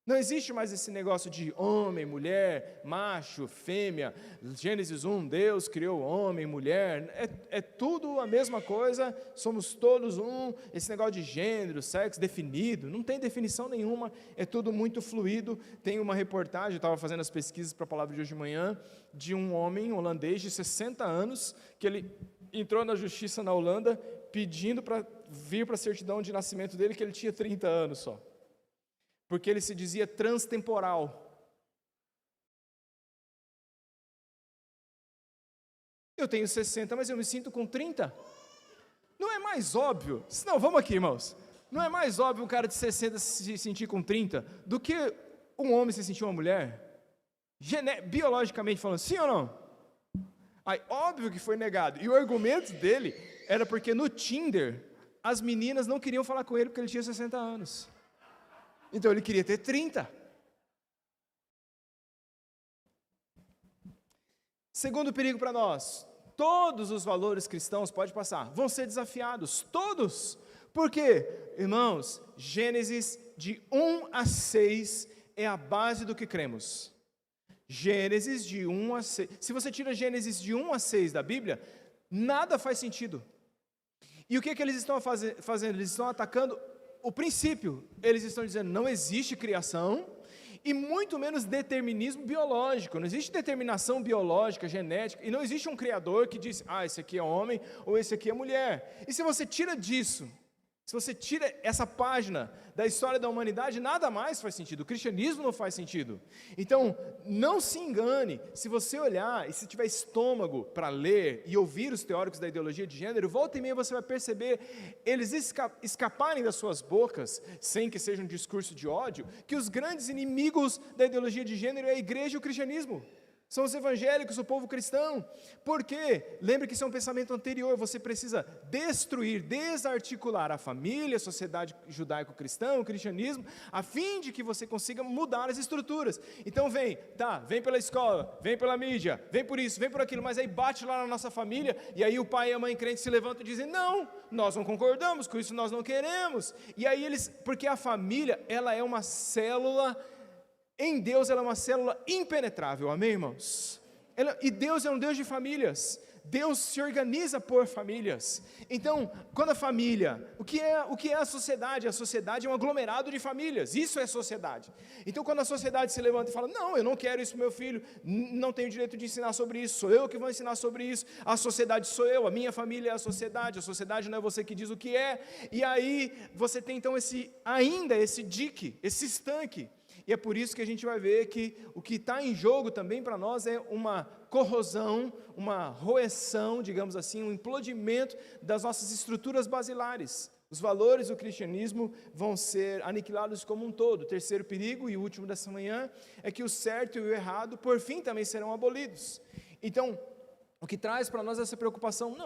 Não existe mais esse negócio de homem, mulher, macho, fêmea. Gênesis 1, Deus criou homem, mulher. É tudo a mesma coisa, somos todos um. Esse negócio de gênero, sexo definido, não tem definição nenhuma, é tudo muito fluido. Tem uma reportagem, eu estava fazendo as pesquisas para a palavra de hoje de manhã, de um homem holandês de 60 anos, que ele entrou na justiça na Holanda, pedindo para vir para a certidão de nascimento dele, que ele tinha 30 anos só. Porque ele se dizia transtemporal. Eu tenho 60, mas eu me sinto com 30. Não é mais óbvio? Não, vamos aqui, irmãos. Não é mais óbvio um cara de 60 se sentir com 30 do que um homem se sentir uma mulher? Biologicamente falando, sim ou não? Aí, óbvio que foi negado. E o argumento dele era porque no Tinder, as meninas não queriam falar com ele porque ele tinha 60 anos. Então ele queria ter 30. Segundo perigo para nós, todos os valores cristãos, pode passar, vão ser desafiados, todos. Por quê? Irmãos, Gênesis de 1 a 6 é a base do que cremos. Gênesis de 1 a 6. Se você tira Gênesis de 1 a 6 da Bíblia, nada faz sentido. E o que eles estão fazendo? Eles estão atacando o princípio. Eles estão dizendo, não existe criação e muito menos determinismo biológico. Não existe determinação biológica, genética, e não existe um criador que diz, esse aqui é homem ou esse aqui é mulher. E se você tira disso, se você tira essa página da história da humanidade, nada mais faz sentido. O cristianismo não faz sentido. Então, não se engane. Se você olhar e se tiver estômago para ler e ouvir os teóricos da ideologia de gênero, volta e meia você vai perceber eles escaparem das suas bocas, sem que seja um discurso de ódio, que os grandes inimigos da ideologia de gênero é a igreja e o cristianismo. São os evangélicos, o povo cristão. Por quê? Lembre que isso é um pensamento anterior. Você precisa destruir, desarticular a família, a sociedade judaico-cristã, o cristianismo, a fim de que você consiga mudar as estruturas. Então vem pela escola, vem pela mídia, vem por isso, vem por aquilo, mas aí bate lá na nossa família, e aí o pai e a mãe crente se levantam e dizem, não, nós não concordamos com isso, nós não queremos. E aí porque a família, ela é uma célula. Em Deus ela é uma célula impenetrável, amém, irmãos? E Deus é um Deus de famílias, Deus se organiza por famílias. Então, quando a família, o que é a sociedade? A sociedade é um aglomerado de famílias, isso é sociedade. Então, quando a sociedade se levanta e fala, não, eu não quero isso para o meu filho, não tenho direito de ensinar sobre isso, sou eu que vou ensinar sobre isso, a sociedade sou eu, a minha família é a sociedade não é você que diz o que é, e aí você tem então esse dique, esse estanque. E é por isso que a gente vai ver que o que está em jogo também para nós é uma corrosão, uma roeção, digamos assim, um implodimento das nossas estruturas basilares. Os valores do cristianismo vão ser aniquilados como um todo. O terceiro perigo e o último dessa manhã é que o certo e o errado, por fim, também serão abolidos. Então, o que traz para nós essa preocupação,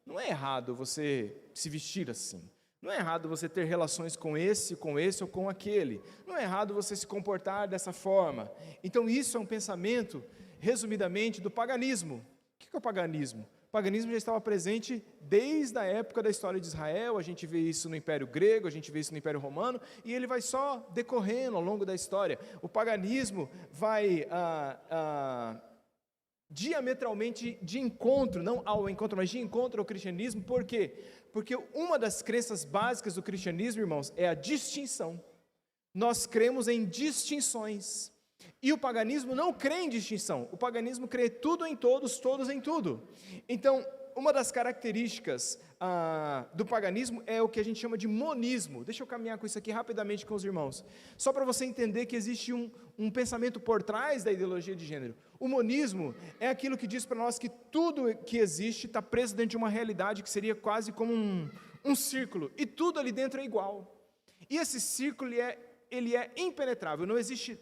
não é errado você se vestir assim. Não é errado você ter relações com esse ou com aquele. Não é errado você se comportar dessa forma. Então isso é um pensamento, resumidamente, do paganismo. O que é o paganismo? O paganismo já estava presente desde a época da história de Israel, a gente vê isso no Império Grego, a gente vê isso no Império Romano, e ele vai só decorrendo ao longo da história. O paganismo vai diametralmente de encontro, não ao encontro, mas de encontro ao cristianismo. Por quê? Porque uma das crenças básicas do cristianismo, irmãos, é a distinção. Nós cremos em distinções. E o paganismo não crê em distinção. O paganismo crê tudo em todos, todos em tudo. Então, uma das características do paganismo é o que a gente chama de monismo. Deixa eu caminhar com isso aqui rapidamente com os irmãos. Só para você entender que existe um pensamento por trás da ideologia de gênero. O monismo é aquilo que diz para nós que tudo que existe está preso dentro de uma realidade que seria quase como um círculo. E tudo ali dentro é igual. E esse círculo ele é impenetrável, não existe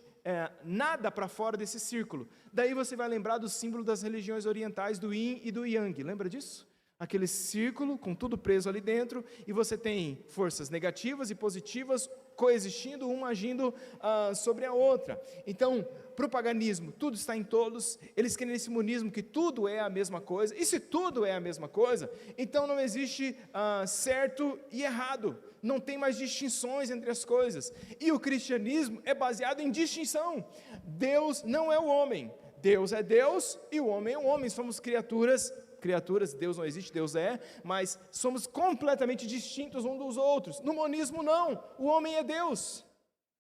nada para fora desse círculo. Daí você vai lembrar do símbolo das religiões orientais, do yin e do yang, lembra disso? aquele círculo com tudo preso ali dentro, e você tem forças negativas e positivas coexistindo, uma agindo sobre a outra. Então, para o paganismo, tudo está em todos, eles querem esse monismo que tudo é a mesma coisa, e se tudo é a mesma coisa, então não existe certo e errado, não tem mais distinções entre as coisas, e o cristianismo é baseado em distinção. Deus não é o homem, Deus é Deus e o homem é o homem, somos criaturas, Deus não existe, Deus é, mas somos completamente distintos uns dos outros. No monismo não, o homem é Deus,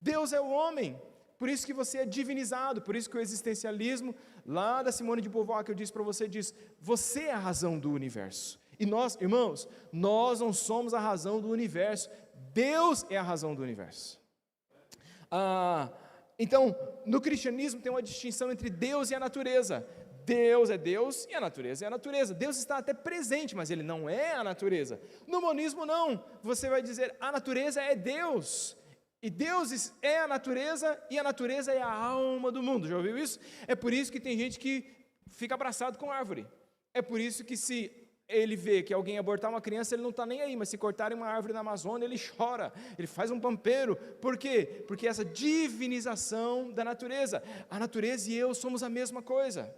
Deus é o homem, por isso que você é divinizado, por isso que o existencialismo, lá da Simone de Beauvoir, que eu disse para você, diz, você é a razão do universo, e nós, irmãos, nós não somos a razão do universo, Deus é a razão do universo. Então, no cristianismo tem uma distinção entre Deus e a natureza. Deus é Deus e a natureza é a natureza. Deus está até presente, mas Ele não é a natureza. No monismo não, você vai dizer, a natureza é Deus, e Deus é a natureza, e a natureza é a alma do mundo. Já ouviu isso? É por isso que tem gente que fica abraçado com árvore. É por isso que se ele vê que alguém abortar uma criança, ele não está nem aí, mas se cortarem uma árvore na Amazônia, ele chora, ele faz um pampeiro. Por quê? Porque essa divinização da natureza, a natureza e eu somos a mesma coisa.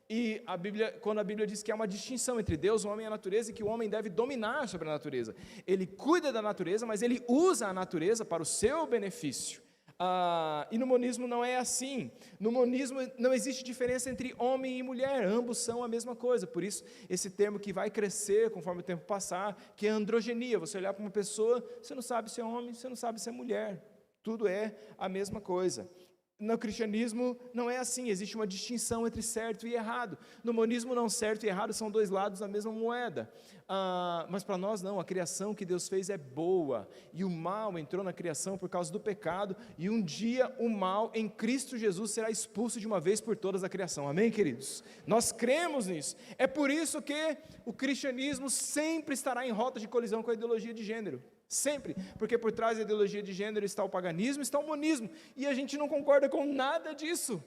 E a Bíblia, quando a Bíblia diz que há uma distinção entre Deus, o homem e a natureza, e que o homem deve dominar sobre a natureza, ele cuida da natureza, mas ele usa a natureza para o seu benefício. E no monismo não é assim. No monismo não existe diferença entre homem e mulher, ambos são a mesma coisa. Por isso esse termo que vai crescer conforme o tempo passar, que é androgenia. Você olhar para uma pessoa, você não sabe se é homem, você não sabe se é mulher, tudo é a mesma coisa. No cristianismo não é assim, existe uma distinção entre certo e errado. No monismo não, certo e errado são dois lados da mesma moeda. Mas para nós não, a criação que Deus fez é boa, e o mal entrou na criação por causa do pecado, e um dia o mal em Cristo Jesus será expulso de uma vez por todas da criação. Amém, queridos? Nós cremos nisso. É por isso que o cristianismo sempre estará em rota de colisão com a ideologia de gênero. Sempre, porque por trás da ideologia de gênero está o paganismo, está o monismo, e a gente não concorda com nada disso.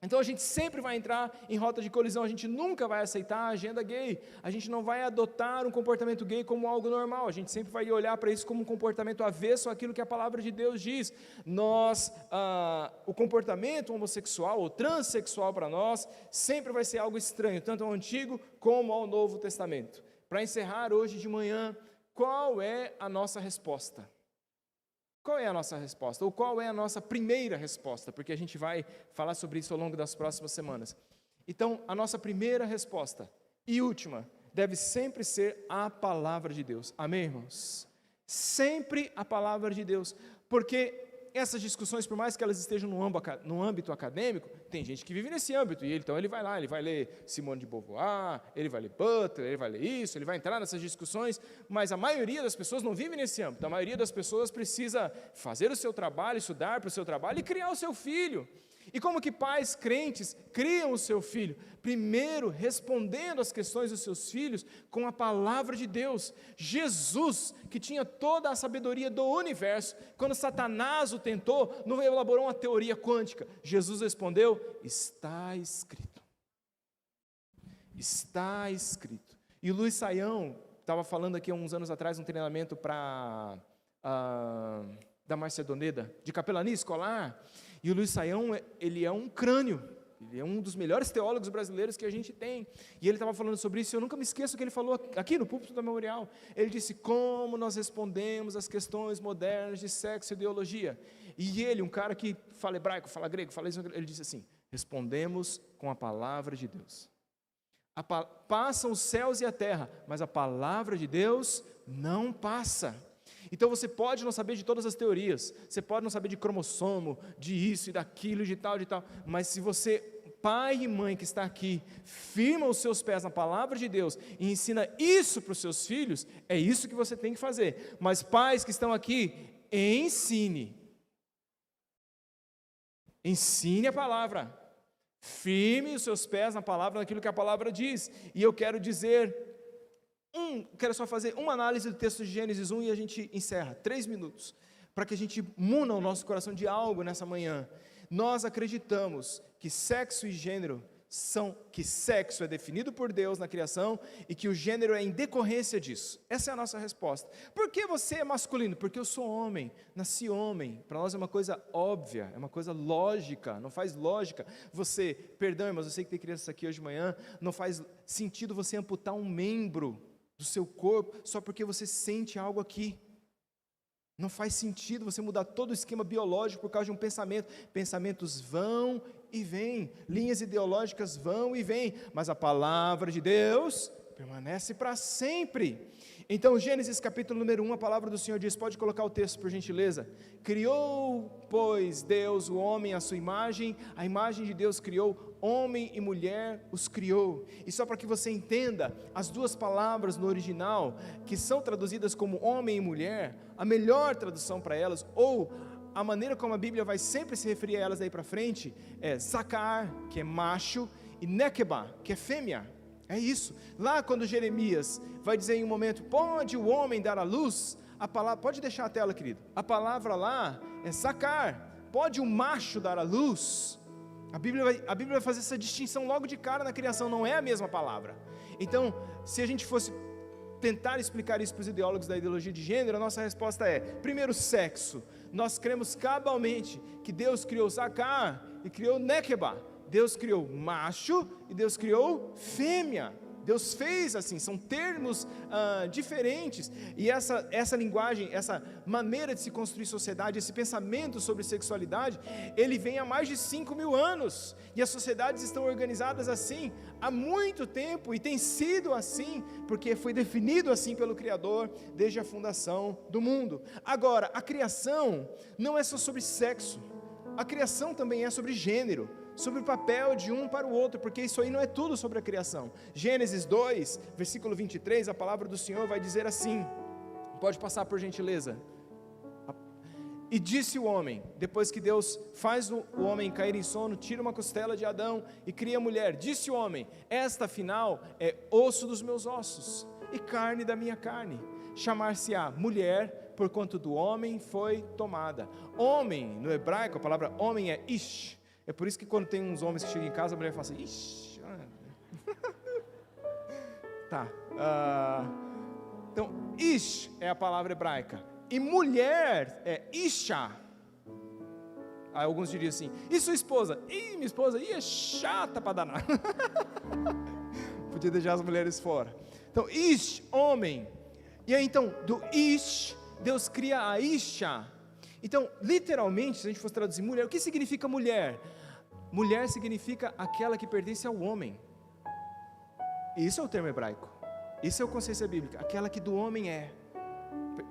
Então a gente sempre vai entrar em rota de colisão, a gente nunca vai aceitar a agenda gay, a gente não vai adotar um comportamento gay como algo normal, a gente sempre vai olhar para isso como um comportamento avesso àquilo que a palavra de Deus diz. O comportamento homossexual ou transexual para nós sempre vai ser algo estranho, tanto ao Antigo como ao Novo Testamento. Para encerrar hoje de manhã, qual é a nossa resposta? Qual é a nossa resposta? Ou qual é a nossa primeira resposta? Porque a gente vai falar sobre isso ao longo das próximas semanas. Então, a nossa primeira resposta e última deve sempre ser a palavra de Deus. Amém, irmãos? Sempre a palavra de Deus. Porque essas discussões, por mais que elas estejam no âmbito acadêmico, tem gente que vive nesse âmbito, e então ele vai lá, ele vai ler Simone de Beauvoir, ele vai ler Butler, ele vai ler isso, ele vai entrar nessas discussões, mas a maioria das pessoas não vive nesse âmbito, a maioria das pessoas precisa fazer o seu trabalho, estudar para o seu trabalho e criar o seu filho. E como que pais crentes criam o seu filho? Primeiro, respondendo às questões dos seus filhos com a palavra de Deus. Jesus, que tinha toda a sabedoria do universo, quando Satanás o tentou, não elaborou uma teoria quântica. Jesus respondeu, está escrito. Está escrito. E o Luiz Saião estava falando aqui há uns anos atrás, um treinamento da Macedoneda, de capelania escolar. E o Luiz Saião, ele é um crânio, ele é um dos melhores teólogos brasileiros que a gente tem, e ele estava falando sobre isso, e eu nunca me esqueço que ele falou aqui no púlpito da Memorial, ele disse, como nós respondemos às questões modernas de sexo e ideologia, e ele, um cara que fala hebraico, fala grego, fala isso, ele disse assim, respondemos com a palavra de Deus. Passam os céus e a terra, mas a palavra de Deus não passa. Então você pode não saber de todas as teorias, você pode não saber de cromossomo, de isso e daquilo, de tal, mas se você, pai e mãe que está aqui, firma os seus pés na palavra de Deus e ensina isso para os seus filhos, é isso que você tem que fazer. Mas pais que estão aqui, ensine a palavra, firme os seus pés na palavra, naquilo que a palavra diz. E eu quero dizer, quero só fazer uma análise do texto de Gênesis 1 e a gente encerra, 3 minutos, para que a gente muna o nosso coração de algo nessa manhã. Nós acreditamos que sexo e gênero que sexo é definido por Deus na criação e que o gênero é em decorrência disso. Essa é a nossa resposta. Por que você é masculino? Porque eu sou homem, nasci homem. Para nós é uma coisa óbvia, é uma coisa lógica, não faz lógica. Perdão, mas eu sei que tem crianças aqui hoje de manhã, não faz sentido você amputar um membro do seu corpo só porque você sente algo aqui. Não faz sentido você mudar todo o esquema biológico por causa de um pensamento. Pensamentos vão e vêm, linhas ideológicas vão e vêm, mas a palavra de Deus permanece para sempre. Então, Gênesis capítulo número 1, a palavra do Senhor diz, pode colocar o texto por gentileza. Criou, pois, Deus o homem à sua imagem, a imagem de Deus criou, homem e mulher os criou. E só para que você entenda, as duas palavras no original, que são traduzidas como homem e mulher, a melhor tradução para elas, ou a maneira como a Bíblia vai sempre se referir a elas daí para frente, é Zacar, que é macho, e Nekeba, que é fêmea. É isso. Lá quando Jeremias vai dizer em um momento, pode o homem dar à luz, a palavra, pode deixar a tela, querido, a palavra lá é Zacar, pode o macho dar à luz. A Bíblia vai fazer essa distinção logo de cara na criação, não é a mesma palavra. Então, se a gente fosse tentar explicar isso para os ideólogos da ideologia de gênero, a nossa resposta é, primeiro, sexo. Nós cremos cabalmente que Deus criou Zacar e criou Nekeba. Deus criou macho e Deus criou fêmea. Deus fez assim, são termos diferentes, e essa linguagem, essa maneira de se construir sociedade, esse pensamento sobre sexualidade, ele vem há mais de 5.000 anos, e as sociedades estão organizadas assim, há muito tempo, e tem sido assim, porque foi definido assim pelo Criador, desde a fundação do mundo. Agora, a criação não é só sobre sexo, a criação também é sobre gênero, sobre o papel de um para o outro, porque isso aí não é tudo sobre a criação. Gênesis 2, versículo 23, a palavra do Senhor vai dizer assim, pode passar por gentileza. E disse o homem, depois que Deus faz o homem cair em sono, tira uma costela de Adão e cria a mulher, disse o homem, esta afinal é osso dos meus ossos e carne da minha carne, chamar-se-á mulher, porquanto do homem foi tomada. Homem, no hebraico, a palavra homem é ish. É por isso que quando tem uns homens que chegam em casa, a mulher fala assim, ixi, tá, então, ish é a palavra hebraica, e mulher é isha. Aí alguns diriam assim, e sua esposa? Ih, minha esposa, é chata para danar. Podia deixar as mulheres fora. Então, ish, homem, e aí então, do ish, Deus cria a isha. Então, literalmente, se a gente fosse traduzir mulher, o que significa mulher? Mulher significa aquela que pertence ao homem. Isso é o termo hebraico. Isso é a consciência bíblica. Aquela que do homem é.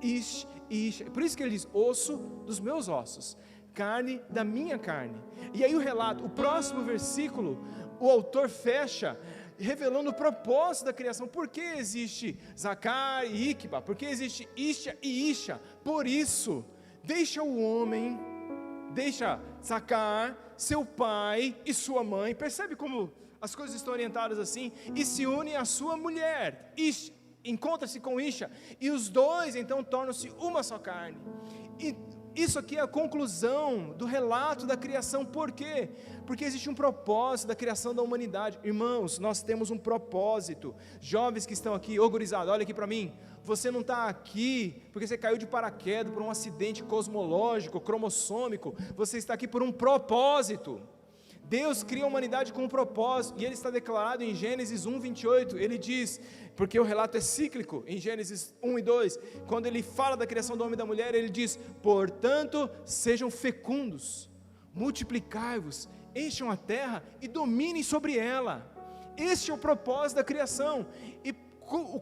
Ish, ish. Por isso que ele diz, osso dos meus ossos, carne da minha carne. E aí o relato, o próximo versículo, o autor fecha revelando o propósito da criação. Por que existe Zacar e Ikba? Por que existe Isha e Isha? Por isso, deixa o homem, deixa Zacar, seu pai e sua mãe, percebe como as coisas estão orientadas assim, e se une à sua mulher, Ish, encontra-se com Isha, e os dois então tornam-se uma só carne. E isso aqui é a conclusão do relato da criação. Por quê? Porque existe um propósito da criação da humanidade. Irmãos, nós temos um propósito. Jovens que estão aqui, gurizada, olha aqui para mim. Você não está aqui porque você caiu de paraquedas por um acidente cosmológico, cromossômico. Você está aqui por um propósito. Deus cria a humanidade com um propósito, e ele está declarado em Gênesis 1, 28, ele diz, porque o relato é cíclico, em Gênesis 1 e 2, quando ele fala da criação do homem e da mulher, ele diz, portanto, sejam fecundos, multiplicai-vos, encham a terra e dominem sobre ela. Este é o propósito da criação. E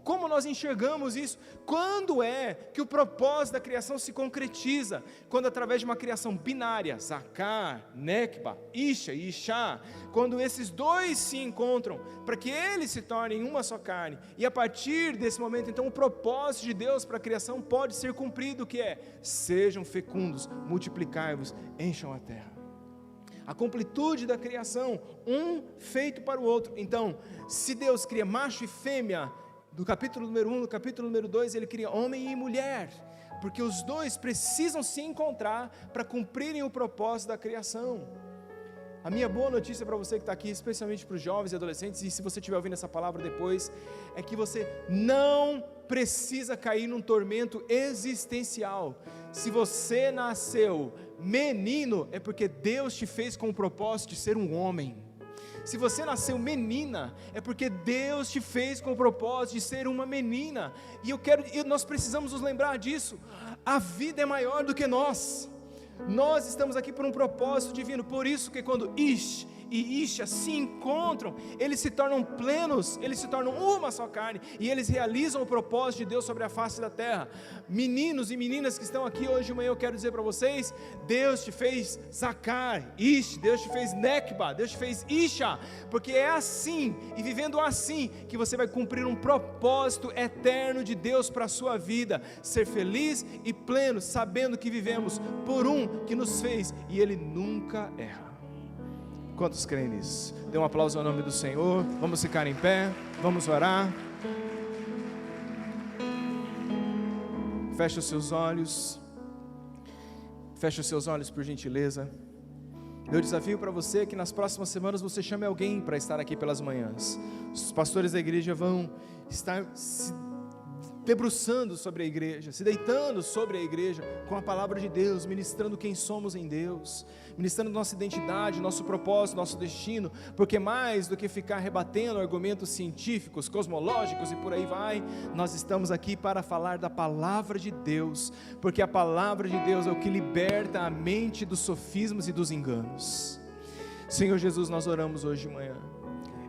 como nós enxergamos isso? Quando é que o propósito da criação se concretiza? Quando através de uma criação binária, Zacar, Nekba, Isha e Ishá, quando esses dois se encontram, para que eles se tornem uma só carne, e a partir desse momento, então, o propósito de Deus para a criação pode ser cumprido, que é, sejam fecundos, multiplicai-vos, encham a terra. A completude da criação, um feito para o outro. Então, se Deus cria macho e fêmea, do capítulo número 1, no capítulo número 2, ele cria homem e mulher, porque os dois precisam se encontrar para cumprirem o propósito da criação. A minha boa notícia para você que está aqui, especialmente para os jovens e adolescentes, e se você estiver ouvindo essa palavra depois, é que você não precisa cair num tormento existencial. Se você nasceu menino, é porque Deus te fez com o propósito de ser um homem. Se você nasceu menina, é porque Deus te fez com o propósito de ser uma menina. E nós precisamos nos lembrar disso. A vida é maior do que nós. Nós estamos aqui por um propósito divino. Por isso que quando Ish e Isha se encontram, eles se tornam plenos, eles se tornam uma só carne, e eles realizam o propósito de Deus sobre a face da terra. Meninos e meninas que estão aqui hoje de manhã, eu quero dizer para vocês: Deus te fez Zakar, Ish, Deus te fez Nekba, Deus te fez Isha, porque é assim, e vivendo assim, que você vai cumprir um propósito eterno de Deus para a sua vida, ser feliz e pleno, sabendo que vivemos por um que nos fez, e Ele nunca erra. Quantos creem nisso? Dê um aplauso ao nome do Senhor. Vamos ficar em pé, vamos orar. Feche os seus olhos. Feche os seus olhos, por gentileza. Meu desafio para você é que nas próximas semanas você chame alguém para estar aqui pelas manhãs. Os pastores da igreja vão estar se debruçando sobre a igreja, se deitando sobre a igreja com a palavra de Deus, ministrando quem somos em Deus, ministrando nossa identidade, nosso propósito, nosso destino, porque mais do que ficar rebatendo argumentos científicos, cosmológicos e por aí vai, nós estamos aqui para falar da palavra de Deus, porque a palavra de Deus é o que liberta a mente dos sofismas e dos enganos. Senhor Jesus, nós oramos hoje de manhã.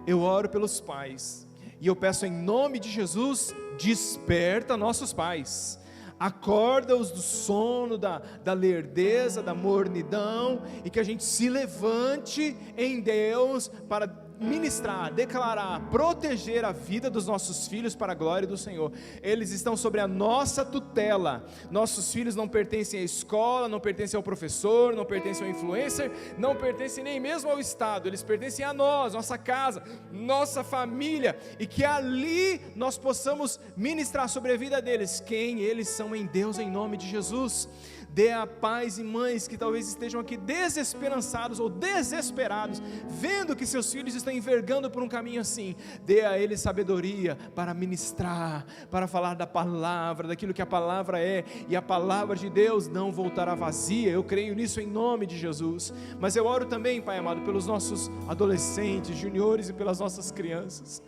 Eu oro pelos pais, e eu peço em nome de Jesus: desperta nossos pais, acorda-os do sono, da lerdeza, da mornidão, e que a gente se levante em Deus para ministrar, declarar, proteger a vida dos nossos filhos para a glória do Senhor. Eles estão sobre a nossa tutela. Nossos filhos não pertencem à escola, não pertencem ao professor, não pertencem ao influencer, não pertencem nem mesmo ao Estado. Eles pertencem a nós, nossa casa, nossa família, e que ali nós possamos ministrar sobre a vida deles quem eles são em Deus, em nome de Jesus. Dê a pais e mães que talvez estejam aqui desesperançados ou desesperados, vendo que seus filhos estão envergando por um caminho assim. Dê a eles sabedoria para ministrar, para falar da palavra, daquilo que a palavra é, e a palavra de Deus não voltará vazia. Eu creio nisso em nome de Jesus. Mas eu oro também, Pai amado, pelos nossos adolescentes, juniores e pelas nossas crianças.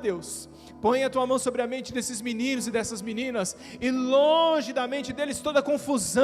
Deus, põe a tua mão sobre a mente desses meninos e dessas meninas, e longe da mente deles toda confusão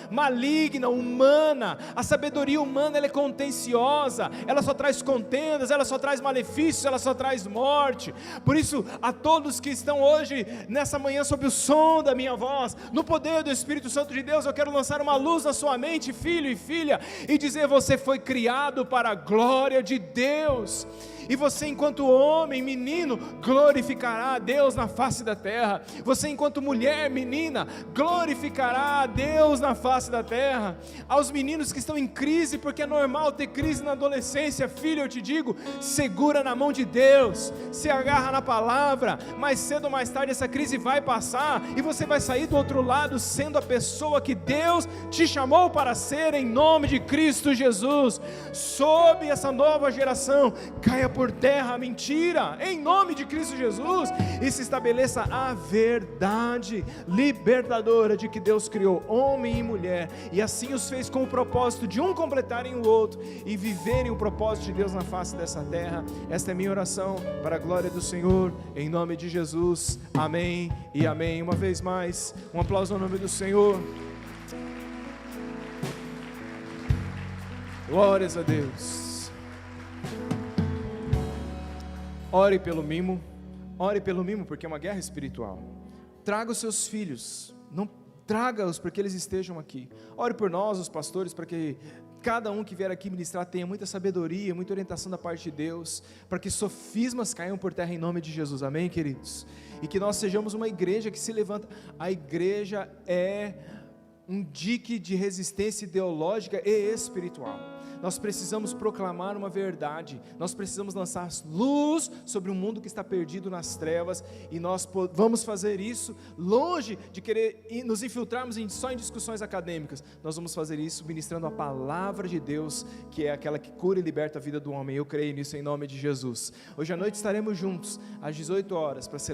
maligna, humana. A sabedoria humana, ela é contenciosa, ela só traz contendas, ela só traz malefícios, ela só traz morte. Por isso, a todos que estão hoje, nessa manhã, sob o som da minha voz, no poder do Espírito Santo de Deus, eu quero lançar uma luz na sua mente, filho e filha, e dizer: você foi criado para a glória de Deus. E você, enquanto homem, menino, glorificará a Deus na face da terra. Você, enquanto mulher, menina, glorificará a Deus na face da terra. Aos meninos que estão em crise, porque é normal ter crise na adolescência, filho, eu te digo: segura na mão de Deus, se agarra na palavra. Mais cedo ou mais tarde essa crise vai passar, e você vai sair do outro lado sendo a pessoa que Deus te chamou para ser, em nome de Cristo Jesus. Sob essa nova geração, caia por terra a mentira, em nome de Cristo Jesus, e se estabeleça a verdade libertadora de que Deus criou homem e mulher, e assim os fez com o propósito de um completarem o outro e viverem o propósito de Deus na face dessa terra. Esta é minha oração para a glória do Senhor, em nome de Jesus, amém e amém. Uma vez mais, um aplauso ao nome do Senhor. Glórias a Deus. Ore pelo mimo, porque é uma guerra espiritual. Traga os seus filhos, não traga-os para que eles estejam aqui. Ore por nós, os pastores, para que cada um que vier aqui ministrar tenha muita sabedoria, muita orientação da parte de Deus, para que sofismas caiam por terra em nome de Jesus, amém, queridos? E que nós sejamos uma igreja que se levanta. A igreja é um dique de resistência ideológica e espiritual. Nós precisamos proclamar uma verdade, nós precisamos lançar luz sobre um mundo que está perdido nas trevas, e nós vamos fazer isso longe de querer nos infiltrarmos só em discussões acadêmicas. Nós vamos fazer isso ministrando a palavra de Deus, que é aquela que cura e liberta a vida do homem. Eu creio nisso em nome de Jesus. Hoje à noite estaremos juntos às 18 horas para celebrar